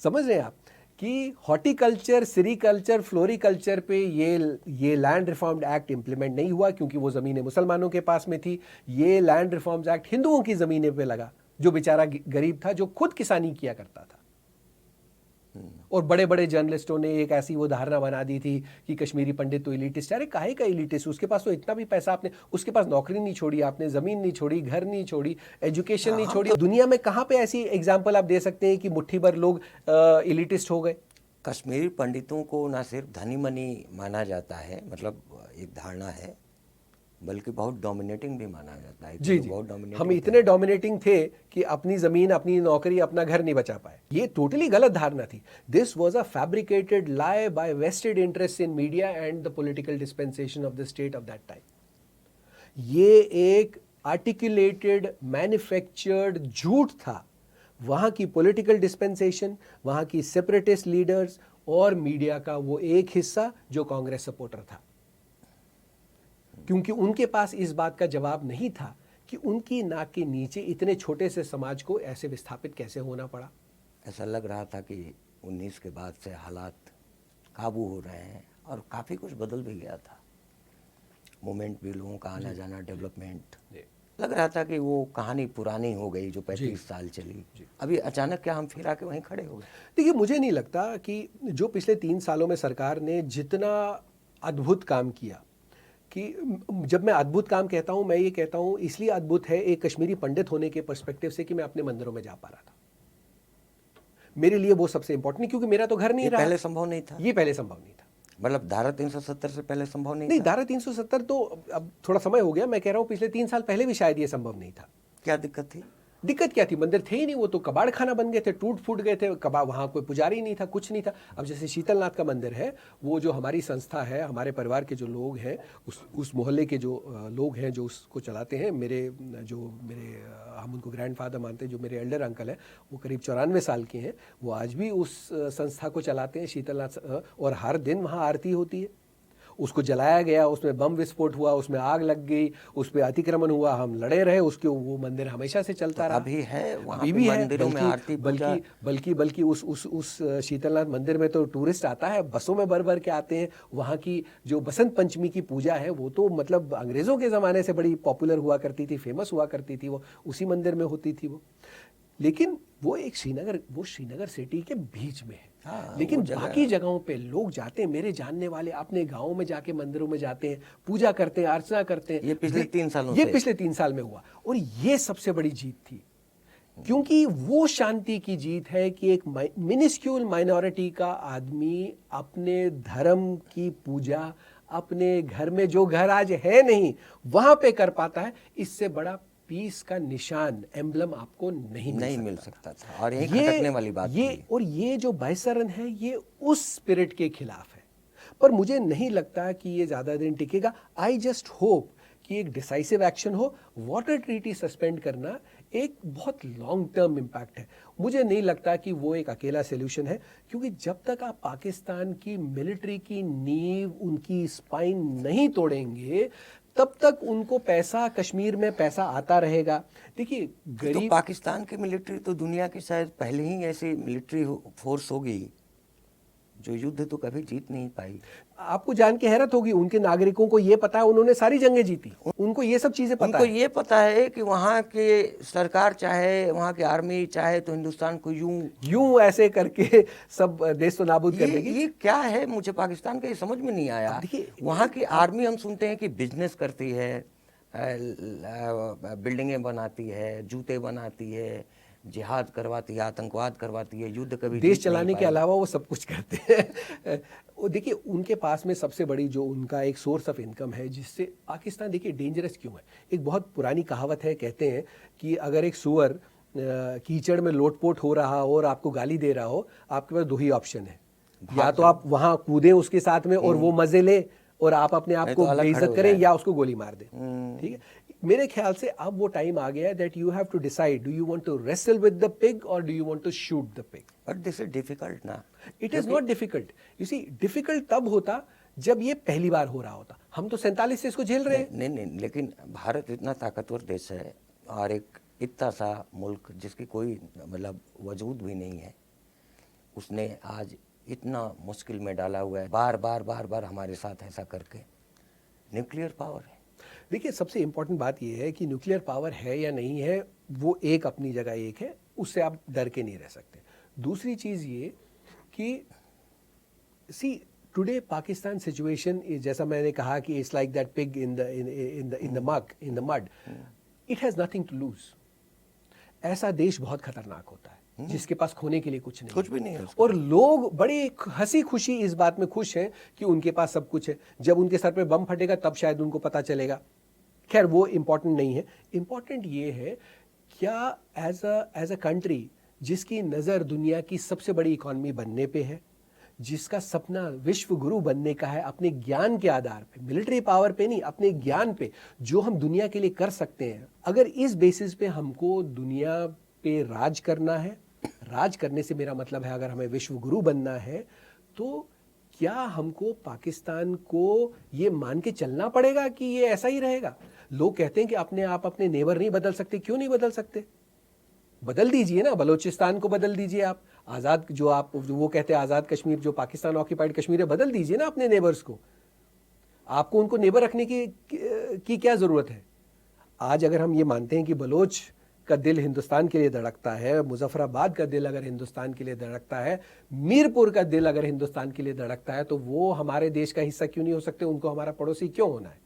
समझ रहे हैं आप कि हॉर्टिकल्चर, सेरीकल्चर, फ्लोरिकल्चर पे ये लैंड रिफॉर्म्ड एक्ट इंप्लीमेंट नहीं हुआ क्योंकि वो जमीनें मुसलमानों के पास में थी। ये लैंड रिफॉर्म्स एक्ट हिंदुओं की जमीनें पे लगा, जो बेचारा गरीब था, जो खुद किसानी किया करता था। और बड़े बड़े जर्नलिस्टों ने एक ऐसी वो धारणा बना दी थी कि कश्मीरी पंडित तो इलीटिस्ट है। अरे काहे का इलीटिस्ट? उसके पास तो इतना भी पैसा, आपने उसके पास नौकरी नहीं छोड़ी, आपने जमीन नहीं छोड़ी, घर नहीं छोड़ी, एजुकेशन नहीं छोड़ी। दुनिया में कहां पे ऐसी एग्जांपल आप दे सकते हैं कि मुट्ठी भर लोग इलीटिस्ट हो गए?
कश्मीरी पंडितों को ना सिर्फ धनी मनी माना जाता है, मतलब एक धारणा है, बल्कि बहुत डोमिनेटिंग भी माना जाता है।
जी जी,
बहुत डोमिनेटिंग
हम इतने डोमिनेटिंग थे कि अपनी जमीन, अपनी नौकरी, अपना घर नहीं बचा पाए। ये टोटली गलत धारणा थी। This was a fabricated lie by vested interest in media and the political dispensation of the state of that time. ये एक आर्टिकुलेटेड, मैन्युफैक्चर्ड झूठ था। वहां की पॉलिटिकल डिस्पेंसेशन, वहां की सेपरेटिस्ट लीडर्स और मीडिया का वो एक हिस्सा जो कांग्रेस सपोर्टर था, क्योंकि उनके पास इस बात का जवाब नहीं था कि उनकी नाक के नीचे इतने छोटे से समाज को ऐसे विस्थापित कैसे होना पड़ा।
ऐसा लग रहा था कि 19 के बाद से हालात काबू हो रहे हैं और काफ़ी कुछ बदल भी गया था। मूवमेंट भी, लोगों का आना जाना, डेवलपमेंट, लग रहा था कि वो कहानी पुरानी हो गई जो 35 साल चली। अभी अचानक क्या हम फिर आके वहीं खड़े हो गए?
देखिए, मुझे नहीं लगता कि जो पिछले 3 सालों में सरकार ने जितना अद्भुत काम किया, कि जब मैं अद्भुत काम कहता हूं, मैं ये कहता हूं इसलिए अद्भुत है एक कश्मीरी पंडित होने के पर्सपेक्टिव से कि मैं अपने मंदिरों में जा पा रहा था। मेरे लिए वो सबसे इंपॉर्टेंट नहीं, क्योंकि मेरा तो घर नहीं रहा।
पहले संभव नहीं था।
ये पहले संभव नहीं था।
मतलब धारा 370 से पहले संभव नहीं
नहीं,
था।
धारा 370 तो अब थोड़ा समय हो गया। मैं कह रहा हूं पिछले 3 साल पहले भी शायद ये संभव नहीं था।
क्या दिक्कत थी?
दिक्कत क्या थी? मंदिर थे ही नहीं, वो तो कबाड़ खाना बन गए थे, टूट फूट गए थे। वहाँ कोई पुजारी नहीं था, कुछ नहीं था। अब जैसे शीतलनाथ का मंदिर है, वो जो हमारी संस्था है, हमारे परिवार के जो लोग हैं, उस मोहल्ले के जो लोग हैं जो उसको चलाते हैं, हम उनको ग्रैंडफादर मानते हैं, जो मेरे एल्डर अंकल हैं, वो करीब 94 साल के हैं। वो आज भी उस संस्था को चलाते हैं, शीतलनाथ, और हर दिन वहाँ आरती होती है। उसको जलाया गया, उसमें बम विस्फोट हुआ, उसमें आग लग गई, उस पर अतिक्रमण हुआ, हम लड़े रहे उसके। वो मंदिर हमेशा से चलता रहा,
अभी है, वहाँ
अभी भी है।
मंदिरों में आरती,
बल्कि उस शीतलनाथ मंदिर में तो टूरिस्ट आता है, बसों में भर भर के आते हैं। वहाँ की जो बसंत पंचमी की पूजा है, वो तो मतलब अंग्रेजों के ज़माने से बड़ी पॉपुलर हुआ करती थी, फेमस हुआ करती थी। वो उसी मंदिर में होती थी वो। लेकिन वो श्रीनगर सिटी के बीच में है। लेकिन बाकी जगहों पे लोग जाते हैं, मेरे जानने वाले अपने गाँव में जाके मंदिरों में जाते हैं, पूजा करते हैं, अर्चना करते हैं।
ये पिछले 3 सालों
ये पिछले 3 साल में हुआ, और ये सबसे बड़ी जीत थी, क्योंकि वो शांति की जीत है कि एक मिनिस्क्यूल माइनॉरिटी का आदमी अपने धर्म की पूजा अपने घर में, जो घर आज है नहीं, वहां पे कर पाता है। इससे बड़ा पीस का निशान, एम्बलम आपको नहीं मिल सकता
था। और यही खटकने वाली बात थी।
और ये जो बायसरन है, ये उस स्पिरिट के खिलाफ है। पर मुझे नहीं लगता कि ये ज्यादा दिन टिकेगा। आई जस्ट होप कि एक डिसाइसिव एक्शन हो। वाटर ट्रीटी सस्पेंड करना एक बहुत लॉन्ग टर्म इम्पैक्ट है। मुझे नहीं लगता कि वो एक अकेला सोल्यूशन है, क्योंकि जब तक आप पाकिस्तान की मिलिट्री की नींव, उनकी स्पाइन नहीं तोड़ेंगे, तब तक उनको पैसा, कश्मीर में पैसा आता रहेगा। देखिए,
तो पाकिस्तान की मिलिट्री तो दुनिया की शायद पहले ही ऐसी मिलिट्री फोर्स होगी जो युद्ध तो कभी जीत नहीं पाई।
आपको जान के हैरत होगी, उनके नागरिकों को ये पता है, उन्होंने सारी जंगें जीती, उनको ये सब चीजें पता है।
उनको ये पता है कि वहाँ के सरकार चाहे, वहाँ की आर्मी चाहे तो हिंदुस्तान को यूं
ऐसे करके सब देश तो नाबूद कर देगी।
ये क्या है, मुझे पाकिस्तान का ये समझ में नहीं आया। देखिए, वहाँ की आर्मी हम सुनते हैं कि बिजनेस करती है, बिल्डिंगें बनाती है, जूते बनाती है, जिहाद करवाती है, आतंकवाद करवाती है, युद्ध कभी
देश
जीत नहीं
चलाने के
पाई।
अलावा वो सब कुछ करते हैं। वो देखिए उनके पास में सबसे बड़ी जो उनका एक सोर्स ऑफ इनकम है, जिससे पाकिस्तान देखिए डेंजरस क्यों है। एक बहुत पुरानी कहावत है, कहते हैं कि अगर एक सुअर कीचड़ में लोटपोट हो रहा हो और आपको गाली दे रहा हो, आपके पास दो ही ऑप्शन है, या तो आप वहां कूदें उसके साथ में और वो मजे ले और आप अपने आप
नहीं
को
तो अलग खड़े
बेइज्जत
हो
करें,
जाएं।
या उसको गोली मार दें। ठीक है, मेरे ख्याल से अब वो टाइम आ गया है that you have to decide, do you want to wrestle with the pig और do you want to shoot the pig.
But this is difficult ना।
It is not difficult, you see, difficult तब होता जब ये पहली बार हो रहा होता। हम तो 47 से इसको झेल रहे हैं।
नहीं, लेकिन भारत इतना ताकतवर देश है और एक इतना सा मुल्क जिसकी कोई मतलब वजूद भी नहीं है, उसने आज इतना मुश्किल में डाला हुआ है, बार बार हमारे साथ ऐसा करके। न्यूक्लियर पावर है।
देखिए सबसे इंपॉर्टेंट बात यह है कि न्यूक्लियर पावर है या नहीं है, वो एक अपनी जगह एक है, उससे आप डर के नहीं रह सकते। दूसरी चीज ये कि सी टुडे पाकिस्तान सिचुएशन, जैसा मैंने कहा कि it's like that pig in the mud, it has nothing to lose. ऐसा देश बहुत खतरनाक होता है जिसके पास खोने के लिए कुछ नहीं,
कुछ भी नहीं है।
और लोग बड़े हंसी खुशी इस बात में खुश हैं कि उनके पास सब कुछ है। जब उनके सर पे बम फटेगा तब शायद उनको पता चलेगा। खैर वो इंपॉर्टेंट नहीं है, इंपॉर्टेंट ये है क्या एज अ कंट्री जिसकी नज़र दुनिया की सबसे बड़ी इकॉनमी बनने पे है, जिसका सपना विश्व गुरु बनने का है, अपने ज्ञान के आधार पे, मिलिट्री पावर पे नहीं, अपने ज्ञान पे जो हम दुनिया के लिए कर सकते हैं, अगर इस बेसिस पे हमको दुनिया पे राज करना है, राज करने से मेरा मतलब है अगर हमें विश्व गुरु बनना है, तो क्या हमको पाकिस्तान को ये मान के चलना पड़ेगा कि ये ऐसा ही रहेगा? लोग कहते हैं कि अपने आप अपने नेबर नहीं बदल सकते। क्यों नहीं बदल सकते? बदल दीजिए ना, बलोचिस्तान को बदल दीजिए आप, आज़ाद जो आप वो कहते हैं आज़ाद कश्मीर, जो पाकिस्तान ऑक्यूपाइड कश्मीर है, बदल दीजिए ना अपने नेबर्स को। आपको उनको नेबर रखने की क्या ज़रूरत है? आज अगर हम ये मानते हैं कि बलोच का दिल हिंदुस्तान के लिए धड़कता है, मुजफ्फराबाद का दिल अगर हिंदुस्तान के लिए धड़कता है, मीरपुर का दिल अगर हिंदुस्तान के लिए धड़कता है, तो वो हमारे देश का हिस्सा क्यों नहीं हो सकते? उनको हमारा पड़ोसी क्यों होना है?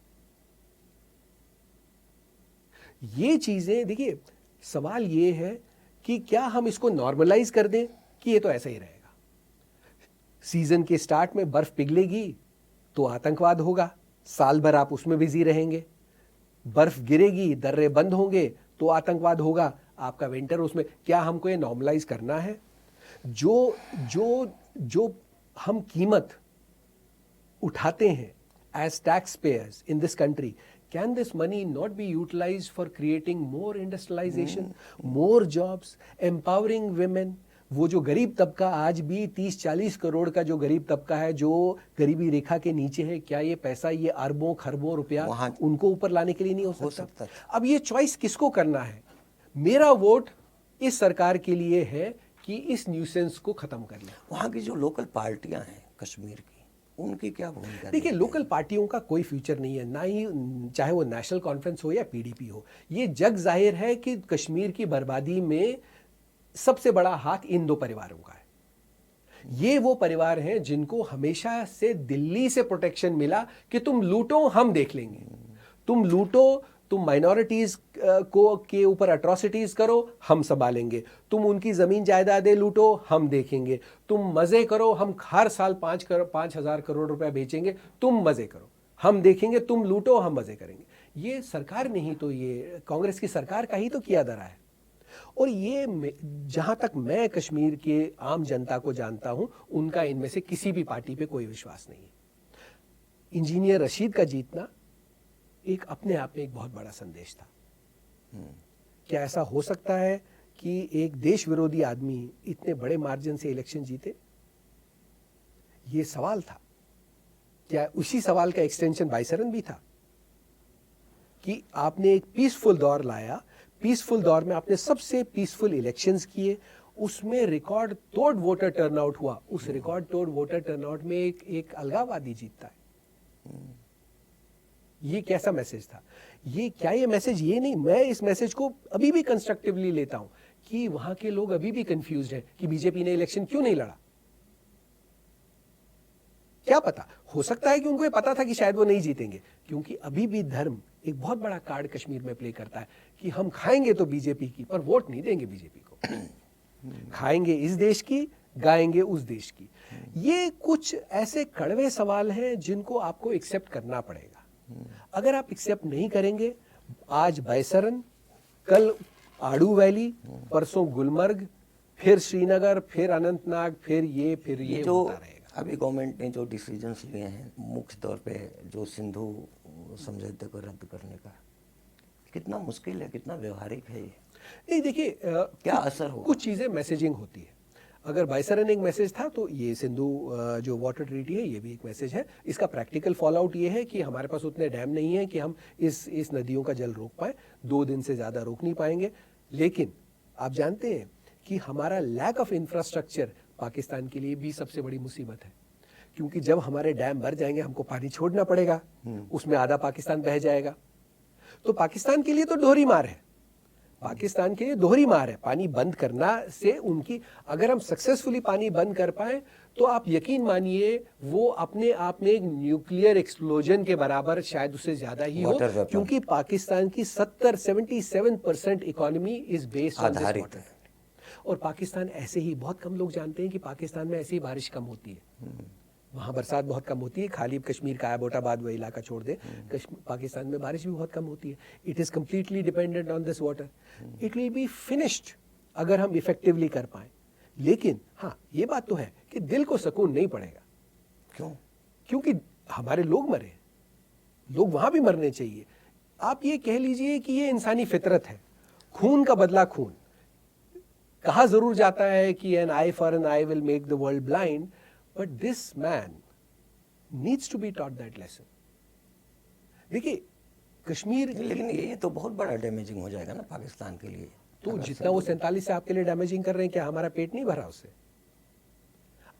ये चीजें देखिए, सवाल ये है कि क्या हम इसको नॉर्मलाइज कर दें कि ये तो ऐसा ही रहेगा। सीजन के स्टार्ट में बर्फ पिघलेगी तो आतंकवाद होगा, साल भर आप उसमें बिजी रहेंगे। बर्फ गिरेगी, दर्रे बंद होंगे तो आतंकवाद होगा, आपका विंटर उसमें। क्या हमको ये नॉर्मलाइज करना है? जो जो जो हम कीमत उठाते हैं as taxpayers in this country, can this money not be utilized for creating more industrialization, more jobs, empowering women? वो जो गरीब तबका आज भी 30-40 करोड़ का जो गरीब तबका है, जो गरीबी रेखा के नीचे है, क्या ये पैसा, ये अरबों खरबों रुपया उनको ऊपर लाने के लिए नहीं हो सकता? अब ये चॉइस किसको करना है? मेरा वोट इस सरकार के लिए है कि इस न्यूसेंस को खत्म कर ले।
वहाँ की जो लोकल पार्टियां हैं कश्मीर की, उनकी क्या भूमिका?
देखिए लोकल पार्टियों का कोई फ्यूचर नहीं है, ना ही चाहे वो नेशनल कॉन्फ्रेंस हो या पीडीपी हो। ये जग जाहिर है कि कश्मीर की बर्बादी में सबसे बड़ा हाथ इन दो परिवारों का है। ये वो परिवार हैं जिनको हमेशा से दिल्ली से प्रोटेक्शन मिला कि तुम लूटो हम देख लेंगे, तुम लूटो, तुम माइनॉरिटीज को के ऊपर अट्रॉसिटीज करो हम संभालेंगे, तुम उनकी जमीन जायदादें लूटो हम देखेंगे, तुम मजे करो, हम हर साल 5,000 करोड़ रुपया बेचेंगे, तुम मजे करो हम देखेंगे, तुम लूटो हम मजे करेंगे। ये सरकार ने ही तो, ये कांग्रेस की सरकार का ही तो किया धरा है। और ये जहां तक मैं कश्मीर के आम जनता को जानता हूं, उनका इनमें से किसी भी पार्टी पे कोई विश्वास नहीं है। इंजीनियर रशीद का जीतना एक अपने आप में एक बहुत बड़ा संदेश था। क्या ऐसा हो सकता है कि एक देश विरोधी आदमी इतने बड़े मार्जिन से इलेक्शन जीते? ये सवाल था। क्या उसी सवाल का एक्सटेंशन बाइसरन भी था कि आपने एक पीसफुल दौर लाया, पीसफुल दौर में आपने सबसे पीसफुल इलेक्शंस किए, उसमें रिकॉर्ड तोड़ वोटर टर्नआउट हुआ, उस रिकॉर्ड तोड़ वोटर टर्नआउट में एक अलगाववादी जीतता है। ये कैसा मैसेज था? ये क्या ये मैसेज, ये नहीं, मैं इस मैसेज को अभी भी कंस्ट्रक्टिवली लेता हूं कि वहां के लोग अभी भी कंफ्यूज हैं कि बीजेपी ने इलेक्शन क्यों नहीं लड़ा। क्या पता, हो सकता है कि उनको ये पता था कि शायद वो नहीं जीतेंगे, क्योंकि अभी भी धर्म एक बहुत बड़ा कार्ड कश्मीर में प्ले करता है कि हम खाएंगे तो बीजेपी की, पर वोट नहीं देंगे बीजेपी को। खाएंगे इस देश की, गाएंगे उस देश की। ये कुछ ऐसे कड़वे सवाल हैं जिनको आपको एक्सेप्ट करना पड़ेगा। अगर आप एक्सेप्ट नहीं करेंगे, आज बैसरन, कल आड़ू वैली, परसों गुलमर्ग, फिर श्रीनगर, फिर अनंतनाग, फिर ये
जो
होता रहेगा।
अभी गवर्नमेंट ने जो डिसीजंस लिए हैं मुख्य तौर पे जो सिंधु समझौते को रद्द करने का, कितना मुश्किल है, कितना व्यवहारिक है ये?
नहीं देखिए,
क्या असर होगा?
कुछ चीजें मैसेजिंग होती है। अगर बाइसरन एक मैसेज था तो ये सिंधु जो वाटर ट्रीटी है ये भी एक मैसेज है। इसका प्रैक्टिकल फॉल आउट ये है कि हमारे पास उतने डैम नहीं है कि हम इस नदियों का जल रोक पाए, 2 दिन से ज़्यादा रोक नहीं पाएंगे। लेकिन आप जानते हैं कि हमारा लैक ऑफ इंफ्रास्ट्रक्चर पाकिस्तान के लिए भी सबसे बड़ी मुसीबत है, क्योंकि जब हमारे डैम भर जाएंगे हमको पानी छोड़ना पड़ेगा, उसमें आधा पाकिस्तान बह जाएगा। तो पाकिस्तान के लिए तो दोहरी मार है, पाकिस्तान के लिए दोहरी मार है। पानी बंद करना से उनकी, अगर हम सक्सेसफुली पानी बंद कर पाए तो आप यकीन मानिए वो अपने आप में एक न्यूक्लियर एक्सप्लोजन के बराबर, शायद उससे ज्यादा ही हो, क्योंकि पाकिस्तान की 77% economy is based on this water. और पाकिस्तान ऐसे ही, बहुत कम लोग जानते हैं कि पाकिस्तान में ऐसी ही बारिश कम होती है, वहाँ बरसात बहुत कम होती है। खाली कश्मीर का एबोटाबाद वो इलाका छोड़ दे, पाकिस्तान में बारिश भी बहुत कम होती है। It is completely dependent on this water. It will be finished अगर हम इफेक्टिवली कर पाए। लेकिन हाँ, ये बात तो है कि दिल को सुकून नहीं पड़ेगा।
क्यों?
क्योंकि हमारे लोग मरे, लोग वहाँ भी मरने चाहिए। आप ये कह लीजिए कि ये इंसानी फितरत है, खून का बदला खून। कहा जरूर जाता है कि an eye for an eye will make the world blind, but this man needs to be taught that lesson. देखिए कश्मीर,
लेकिन ये तो बहुत बड़ा डैमेजिंग हो जाएगा ना पाकिस्तान के लिए।
तो जितना वो 47 से आपके लिए डैमेजिंग कर रहे हैं, क्या हमारा पेट नहीं भरा उससे?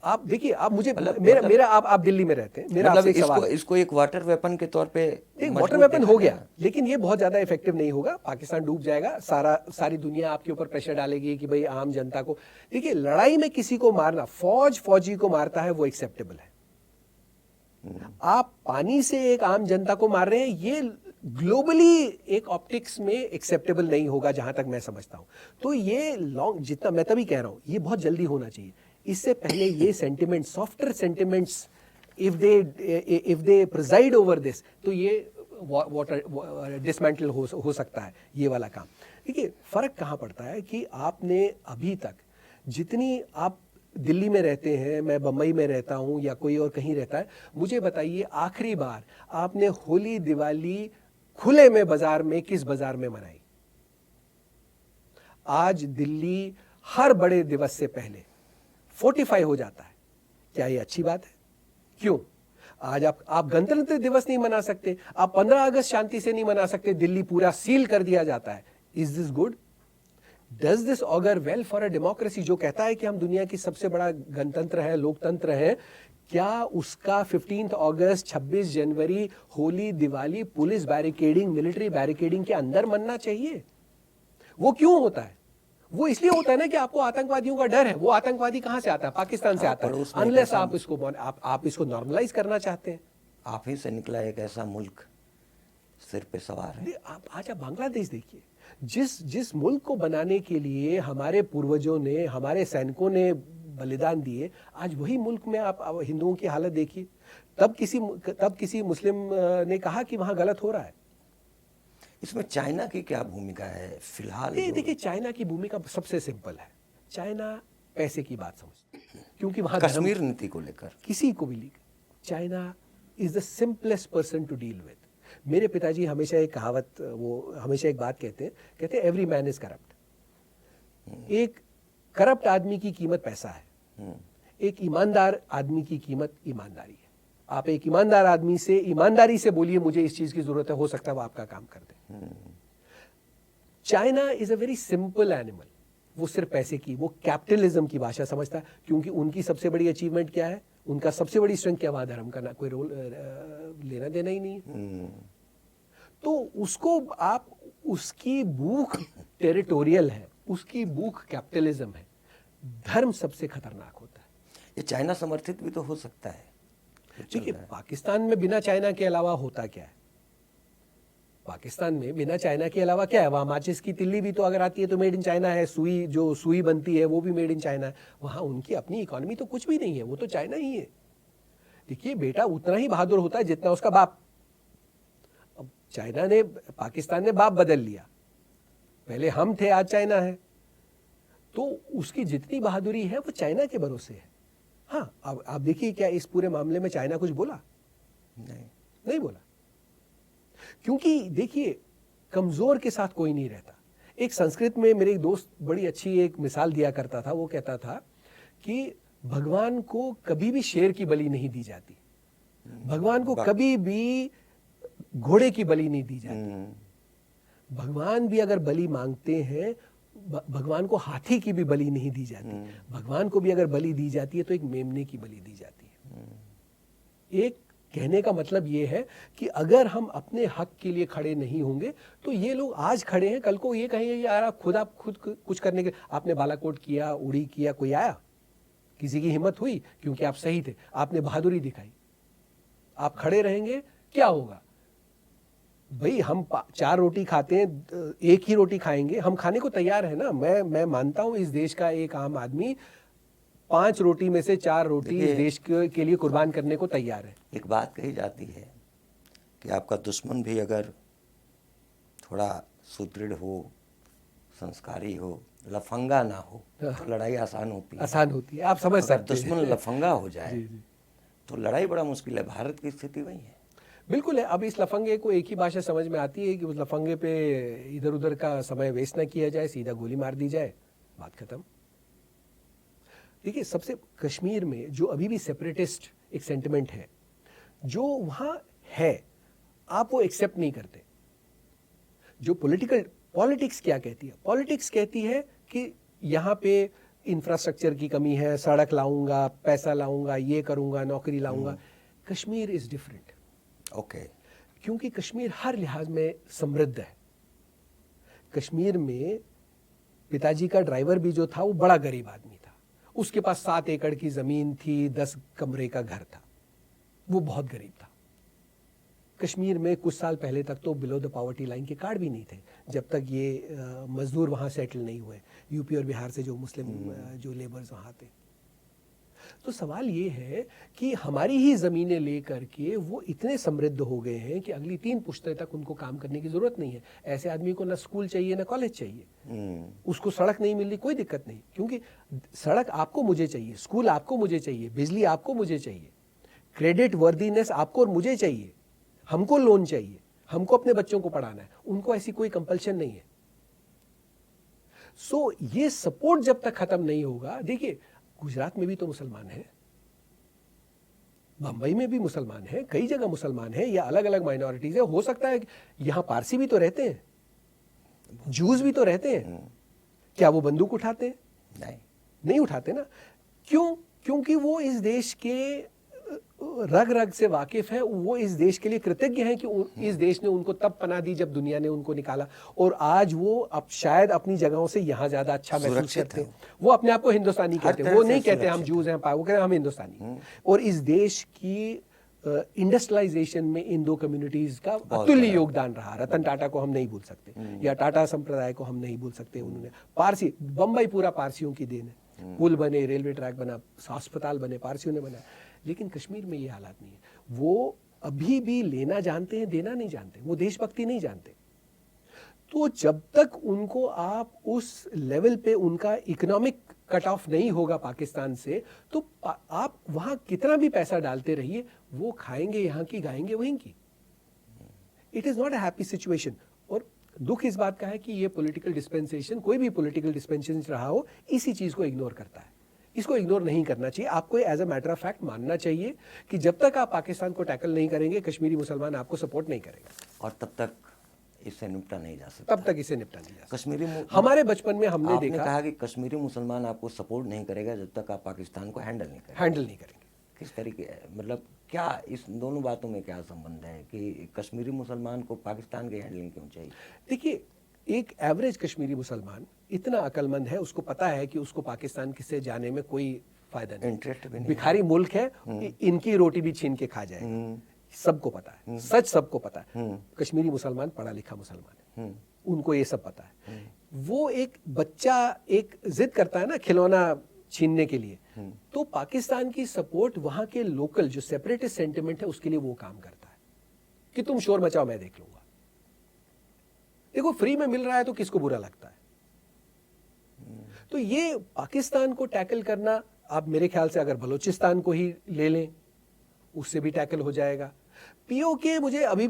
आप देखिए, आप मुझे मेरा आप दिल्ली में रहते हैं, मेरा आपसे सवाल है।
इसको एक वाटर वेपन के तौर पे,
एक वाटर वेपन हो गया, लेकिन ये बहुत ज्यादा इफेक्टिव नहीं होगा। पाकिस्तान डूब जाएगा, सारी दुनिया आपके ऊपर प्रेशर डालेगी कि भाई आम जनता को। देखिए, लड़ाई में किसी को मारना, फौजी को मारता है वो एक्सेप्टेबल है। आप पानी से एक आम जनता को मार रहे हैं, ये ग्लोबली एक ऑप्टिक्स में एक्सेप्टेबल नहीं होगा, जहां तक मैं समझता हूं। तो ये लॉन्ग, जितना मैं तभी कह रहा हूं, ये बहुत जल्दी होना चाहिए। इससे पहले ये sentiment, softer sentiments, if they preside over this, तो ये वाटर डिसमेंटल हो सकता है, ये वाला काम। देखिए, फर्क कहां पड़ता है कि आपने अभी तक जितनी, आप दिल्ली में रहते हैं, मैं बम्बई में रहता हूं या कोई और कहीं रहता है, मुझे बताइए आखिरी बार आपने होली दिवाली खुले में बाजार में किस बाजार में मनाई? आज दिल्ली हर बड़े दिवस से पहले फोर्टिफाई हो जाता है। क्या ये अच्छी बात है? क्यों? आज आप गणतंत्र दिवस नहीं मना सकते, आप 15 अगस्त शांति से नहीं मना सकते, दिल्ली पूरा सील कर दिया जाता है। Is this good? Does this auger well for a democracy, जो कहता है कि हम दुनिया की सबसे बड़ा गणतंत्र है, लोकतंत्र है? क्या उसका 15 अगस्त, 26 जनवरी, Holi, Diwali police barricading, military barricading के अंदर मनना चाहिए? वो क्यों होता है? वो इसलिए होता है ना कि आपको आतंकवादियों का डर है। वो आतंकवादी कहां से आता है? पाकिस्तान से आता है। अनलेस आप इसको नॉर्मलाइज करना चाहते हैं।
आप ही से निकला एक ऐसा मुल्क सिर पे सवार है।
आज आप बांग्लादेश देखिए, जिस मुल्क को बनाने के लिए हमारे पूर्वजों ने, हमारे सैनिकों ने बलिदान दिए, आज वही मुल्क में आप हिंदुओं की हालत देखिए। तब किसी मुस्लिम ने कहा कि वहां गलत हो रहा है।
इसमें चाइना की क्या भूमिका है फिलहाल?
देखिए, चाइना की भूमिका सबसे सिंपल है। चाइना पैसे की बात समझती है, क्योंकि वहां
कश्मीर नीति को लेकर
किसी को भी China is the simplest person to deal with. मेरे पिताजी हमेशा एक कहावत, वो हमेशा एक बात कहते हैं एवरी मैन इज करप्ट। एक करप्ट आदमी की कीमत पैसा है, एक ईमानदार आदमी की कीमत ईमानदारी है। आप एक ईमानदार आदमी से ईमानदारी से बोलिए मुझे इस चीज की जरूरत है, हो सकता है वो आपका काम कर दे। China is a very simple animal. वो सिर्फ पैसे की, वो कैपिटलिज्म की भाषा समझता है, क्योंकि उनकी सबसे बड़ी अचीवमेंट क्या है? उनका सबसे बड़ी स्ट्रेंथ क्या? वहां धर्म का ना कोई रोल लेना देना ही नहीं है। तो उसको आप, उसकी भूख टेरिटोरियल है, उसकी भूख कैपिटलिज्म है। धर्म सबसे खतरनाक होता है।
ये चाइना समर्थित भी तो हो सकता है।
देखिए, पाकिस्तान में बिना चाइना के अलावा होता क्या है? पाकिस्तान में बिना चाइना के अलावा क्या है? वहाँ माचिस की तिल्ली भी तो अगर आती है तो मेड इन चाइना है, सुई जो सुई बनती है वो भी मेड इन चाइना है। वहाँ उनकी अपनी इकोनॉमी तो कुछ भी नहीं है, वो तो चाइना ही है। देखिए बेटा उतना ही बहादुर होता है जितना उसका बाप। अब चाइना ने, पाकिस्तान ने बाप बदल लिया, पहले हम थे आज चाइना है, तो उसकी जितनी बहादुरी है वो चाइना के भरोसे है। हाँ अब आप देखिए क्या इस पूरे मामले में चाइना कुछ बोला? नहीं बोला, क्योंकि देखिए कमजोर के साथ कोई नहीं रहता। एक संस्कृत में मेरे एक दोस्त बड़ी अच्छी एक मिसाल दिया करता था, वो कहता था कि भगवान को कभी भी शेर की बलि नहीं दी जाती, भगवान को कभी भी घोड़े की बलि नहीं दी जाती, भगवान भी अगर बलि मांगते हैं, भगवान को हाथी की भी बलि नहीं दी जाती, भगवान को भी अगर बलि दी जाती है तो एक मेमने की बलि दी जाती है। एक कहने का मतलब ये है कि अगर हम अपने हक के लिए खड़े नहीं होंगे तो ये लोग आज खड़े हैं, कल को ये कहेंगे यार आप खुद कुछ करने के, आपने बालाकोट किया, उड़ी किया, कोई आया? किसी की हिम्मत हुई? क्योंकि आप सही थे, आपने बहादुरी दिखाई। आप खड़े रहेंगे, क्या होगा भाई? हम 4 रोटी खाते हैं, एक ही रोटी खाएंगे, हम खाने को तैयार है ना। मैं मानता हूं इस देश का एक आम आदमी 5 रोटी में से 4 रोटी इस देश के लिए कुर्बान करने को तैयार है।
एक बात कही जाती है कि आपका दुश्मन भी अगर थोड़ा सुदृढ़ हो, संस्कारी हो, लफंगा ना हो तो लड़ाई आसान होती है।
आसान होती है, आप समझ सकते हैं।
दुश्मन लफंगा हो जाए तो लड़ाई बड़ा मुश्किल है। भारत की स्थिति वही है।
बिल्कुल है। अब इस लफंगे को एक ही भाषा समझ में आती है कि उस लफंगे पे इधर उधर का समय वेस्ट ना किया जाए, सीधा गोली मार दी जाए, बात खत्म। देखिए सबसे कश्मीर में जो अभी भी सेपरेटिस्ट एक सेंटिमेंट है जो वहां है, आप वो एक्सेप्ट नहीं करते। जो पॉलिटिक्स क्या कहती है? पॉलिटिक्स कहती है कि यहाँ पे इंफ्रास्ट्रक्चर की कमी है, सड़क लाऊंगा, पैसा लाऊंगा, ये करूंगा, नौकरी लाऊंगा। Kashmir is different.
ओके।
क्योंकि कश्मीर हर लिहाज में समृद्ध है। कश्मीर में पिताजी का ड्राइवर भी जो था वो बड़ा गरीब आदमी था, उसके पास 7 एकड़ की जमीन थी, 10 कमरे का घर था, वो बहुत गरीब था। कश्मीर में कुछ साल पहले तक तो बिलो द पॉवर्टी लाइन के कार्ड भी नहीं थे, जब तक ये मजदूर वहां सेटल नहीं हुए, यूपी और बिहार से जो मुस्लिम जो लेबर्स वहां थे। तो सवाल ये है कि हमारी ही जमीनें लेकर के वो इतने समृद्ध हो गए हैं कि अगली 3 पुश्तें तक उनको काम करने की जरूरत नहीं है। ऐसे आदमी को ना स्कूल चाहिए ना कॉलेज चाहिए, उसको सड़क नहीं मिल रही, कोई दिक्कत नहीं, क्योंकि सड़क आपको मुझे चाहिए, स्कूल आपको मुझे चाहिए, बिजली आपको मुझे चाहिए, क्रेडिट वर्दीनेस आपको और मुझे चाहिए, हमको लोन चाहिए, हमको अपने बच्चों को पढ़ाना है, उनको ऐसी कोई कंपल्शन नहीं है। सो ये सपोर्ट जब तक खत्म नहीं होगा, देखिए गुजरात में भी तो मुसलमान हैं, बंबई में भी मुसलमान हैं, कई जगह मुसलमान हैं, या अलग अलग माइनॉरिटीज है। हो सकता है यहां पारसी भी तो रहते हैं, जूस भी तो रहते हैं, क्या वो बंदूक उठाते हैं? नहीं उठाते ना। क्यों? क्योंकि वो इस देश के रग रग से वाकिफ है, वो इस देश के लिए कृतज्ञ हैं कि इस देश ने उनको तब पनाह दी जब दुनिया ने उनको निकाला, और आज वो अब शायद अपनी जगहों से यहां ज्यादा अच्छा महसूस करते हैं। वो अपने आप को हिंदुस्तानी कहते हैं, वो नहीं कहते हम जूस हैं, वो कहते हैं हम हिंदुस्तानी। और इस देश की इंडस्ट्रियलाइजेशन में इन 2 कम्युनिटीज का अतुल्य योगदान रहा। रतन टाटा को हम नहीं भूल सकते, या टाटा संप्रदाय को हम नहीं भूल सकते। उन्होंने पारसी, बंबई पूरा पारसियों की देन है, पुल बने, रेलवे ट्रैक बना, अस्पताल बने, पारसियों ने बनाया। लेकिन कश्मीर में ये हालात नहीं है। वो अभी भी लेना जानते हैं, देना नहीं जानते, वो देशभक्ति नहीं जानते। तो जब तक उनको आप उस लेवल पे उनका इकोनॉमिक कट ऑफ नहीं होगा पाकिस्तान से, तो आप वहां कितना भी पैसा डालते रहिए, वो खाएंगे यहाँ की, गाएंगे वहीं की। It is not a happy situation. और दुख इस बात का है कि ये पॉलिटिकल डिस्पेंसेशन, कोई भी पॉलिटिकल डिस्पेंसेशन रहा हो, इसी चीज को इग्नोर करता है। इसको इग्नोर नहीं करना चाहिए। आपको as a matter of fact मानना चाहिए कि जब तक आप पाकिस्तान को टैकल नहीं करेंगे, कश्मीरी मुसलमान आपको सपोर्ट नहीं करेगा,
और तब तक इससे निपटा नहीं जा सकता।
तब तक इसे निपटा नहीं जा सकता।
कश्मीरी
हमारे बचपन में हमने देखा,
कहा कि कश्मीरी मुसलमान आपको सपोर्ट नहीं करेगा जब तक आप पाकिस्तान को हैंडल नहीं करेंगे। किस तरीके, मतलब क्या इस दोनों बातों में क्या संबंध है कि कश्मीरी मुसलमान को पाकिस्तान की हैंडलिंग क्यों चाहिए?
देखिए एक एवरेज कश्मीरी मुसलमान इतना अक्लमंद है, उसको पता है कि उसको पाकिस्तान से जाने में कोई फायदा नहीं,
इंटरेस्ट भी नहीं,
भिखारी मुल्क है, इनकी रोटी भी छीन के खा जाएगा, सबको पता है, सच सबको पता है। कश्मीरी मुसलमान पढ़ा लिखा मुसलमान है, उनको ये सब पता है। वो एक बच्चा एक जिद करता है ना खिलौना छीनने के लिए, तो पाकिस्तान की सपोर्ट वहां के लोकल जो सेपरेटिस्ट सेंटिमेंट है उसके लिए वो काम करता है कि तुम शोर मचाओ मैं देख लूंगा। देखो फ्री में मिल रहा है तो किसको बुरा लगता है। तो ये पाकिस्तान को टैकल करना, आप मेरे ख्याल से अगर बलूचिस्तान को ही ले लें उससे भी टैकल हो जाएगा। पीओके मुझे अभी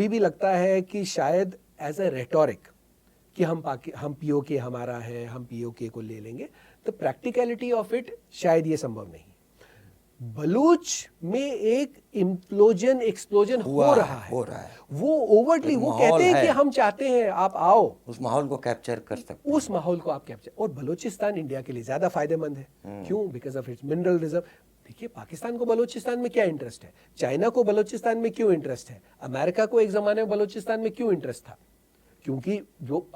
भी लगता है कि शायद एज अ रेटोरिक कि हम पीओके हमारा है, हम पीओके को ले लेंगे, तो प्रैक्टिकलिटी ऑफ इट शायद ये संभव नहीं। बलूच में एक एक्सप्लोजन हो रहा है। वो ओवरटली वो कहते हैं कि हम चाहते हैं आप आओ,
उस माहौल को कैप्चर कर सकते,
उस माहौल को आप कैप्चर। और बलूचिस्तान इंडिया के लिए ज्यादा फायदेमंद है। क्यों? Because of its mineral reserve. देखिए पाकिस्तान को बलूचिस्तान में क्या इंटरेस्ट है, चाइना को बलूचिस्तान में क्यों इंटरेस्ट है, अमेरिका को एक जमाने में बलूचिस्तान में क्यों इंटरेस्ट था? क्योंकि जो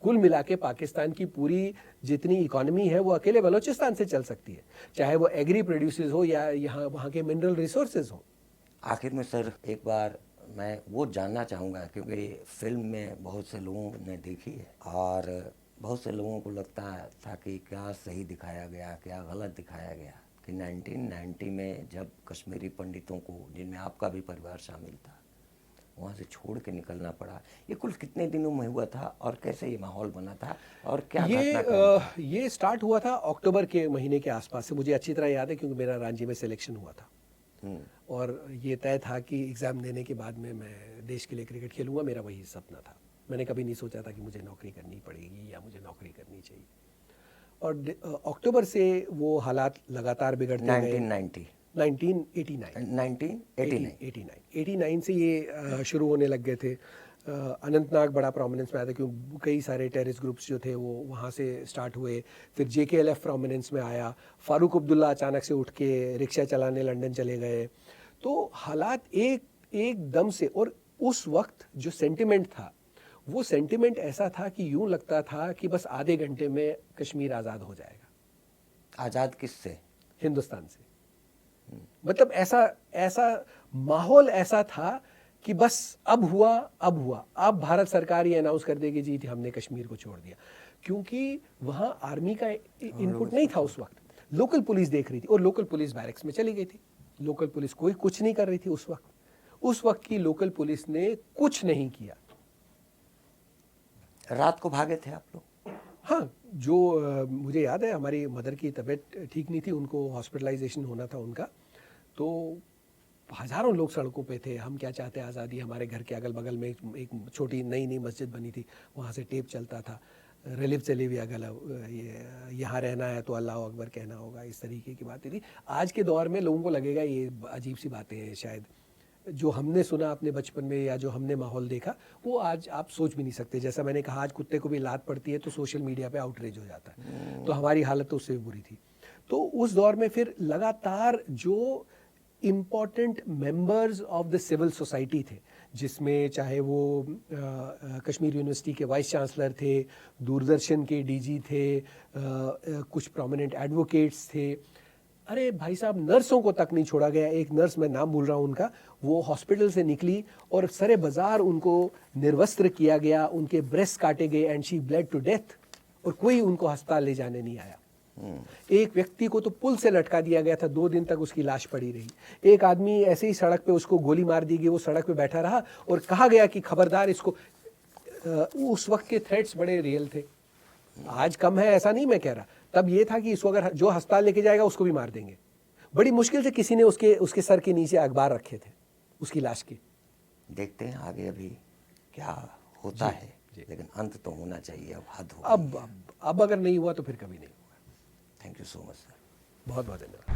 कुल मिला के पाकिस्तान की पूरी जितनी इकोनॉमी है वो अकेले बलूचिस्तान से चल सकती है, चाहे वो एग्री प्रोड्यूसेस हो या यहाँ वहाँ के मिनरल रिसोर्सेज हो।
आखिर में सर एक बार मैं वो जानना चाहूँगा, क्योंकि फिल्म में बहुत से लोगों ने देखी है और बहुत से लोगों को लगता था कि क्या सही दिखाया गया क्या गलत दिखाया गया, कि 1990 में जब कश्मीरी पंडितों को, जिनमें आपका भी परिवार शामिल था, वहाँ से छोड़ के निकलना पड़ा, ये कुल कितने दिनों में हुआ था और कैसे ये माहौल बना था और क्या
ये स्टार्ट हुआ था अक्टूबर के महीने के आसपास से, मुझे अच्छी तरह याद है क्योंकि मेरा रांची में सिलेक्शन हुआ था और ये तय था कि एग्ज़ाम देने के बाद में मैं देश के लिए क्रिकेट खेलूंगा। मेरा वही सपना था। मैंने कभी नहीं सोचा था कि मुझे नौकरी करनी पड़ेगी या मुझे नौकरी करनी चाहिए। और अक्टूबर से वो हालात लगातार बिगड़ते गए। 1989 से ये शुरू होने लग गए थे। अनंतनाग बड़ा प्रोमिनेंस में आया था क्योंकि कई सारे टेररिस्ट ग्रुप्स जो थे वो वहाँ से स्टार्ट हुए। फिर JKLF प्रोमिनेंस में आया। फारूक अब्दुल्ला अचानक से उठ के रिक्शा चलाने लंदन चले गए। तो हालात एकदम से, और उस वक्त जो सेंटिमेंट था वो सेंटिमेंट ऐसा था कि यूं लगता था कि बस आधे घंटे में कश्मीर आज़ाद हो जाएगा।
आज़ाद किससे?
हिंदुस्तान से। मतलब ऐसा माहौल ऐसा था कि बस अब हुआ, अब भारत सरकार ये अनाउंस कर देगी जी हमने कश्मीर को छोड़ दिया, क्योंकि वहां आर्मी का इनपुट नहीं था उस वक्त। लोकल पुलिस देख रही थी और लोकल पुलिस बैरक्स में चली गई थी। लोकल पुलिस कोई कुछ नहीं कर रही थी उस वक्त की लोकल पुलिस ने कुछ नहीं किया।
रात को भागे थे आप लोग?
हाँ, जो मुझे याद है हमारी मदर की तबीयत ठीक नहीं थी, उनको हॉस्पिटलाइजेशन होना था उनका, तो हज़ारों लोग सड़कों पे थे। हम क्या चाहते हैं आज़ादी। हमारे घर के अगल बगल में एक छोटी नई मस्जिद बनी थी, वहाँ से टेप चलता था, रिलिव चले भी अगल यहाँ रहना है तो अल्लाह अकबर कहना होगा, इस तरीके की बातें थी। आज के दौर में लोगों को लगेगा ये अजीब सी बातें हैं शायद, जो हमने सुना अपने बचपन में या जो हमने माहौल देखा वो आज आप सोच भी नहीं सकते। जैसा मैंने कहा आज कुत्ते को भी लात पड़ती है तो सोशल मीडिया पे आउटरीच हो जाता है, तो हमारी हालत तो उससे भी बुरी थी। तो उस दौर में फिर लगातार जो important members of the civil society थे, जिसमें चाहे वो कश्मीर यूनिवर्सिटी के वाइस चांसलर थे, दूरदर्शन के DG थे, कुछ प्रोमिनेंट एडवोकेट्स थे, अरे भाई साहब नर्सों को तक नहीं छोड़ा गया। एक नर्स, मैं नाम भूल रहा हूँ उनका, वो हॉस्पिटल से निकली और सरे बाजार उनको निर्वस्त्र किया गया, उनके ब्रेस्ट काटे गए and she bled to death, और कोई उनको अस्पताल ले जाने नहीं आया। एक व्यक्ति को तो पुल से लटका दिया गया था, 2 दिन तक उसकी लाश पड़ी रही। एक आदमी ऐसे ही सड़क पे उसको गोली मार दी गई, वो सड़क पे बैठा रहा और कहा गया कि खबरदार इसको। उस वक्त के थ्रेट्स बड़े रियल थे, आज कम है ऐसा नहीं मैं कह रहा। तब ये था कि इसको अगर जो अस्पताल लेके जाएगा उसको भी मार देंगे। बड़ी मुश्किल से किसी ने उसके सर के नीचे अखबार रखे थे उसकी लाश के।
देखते हैं आगे अभी क्या होता है, लेकिन अंत तो होना चाहिए। अब हद हो
अब अगर नहीं हुआ तो फिर कभी नहीं होगा।
Thank you so much sir,
बहुत बहुत धन्यवाद।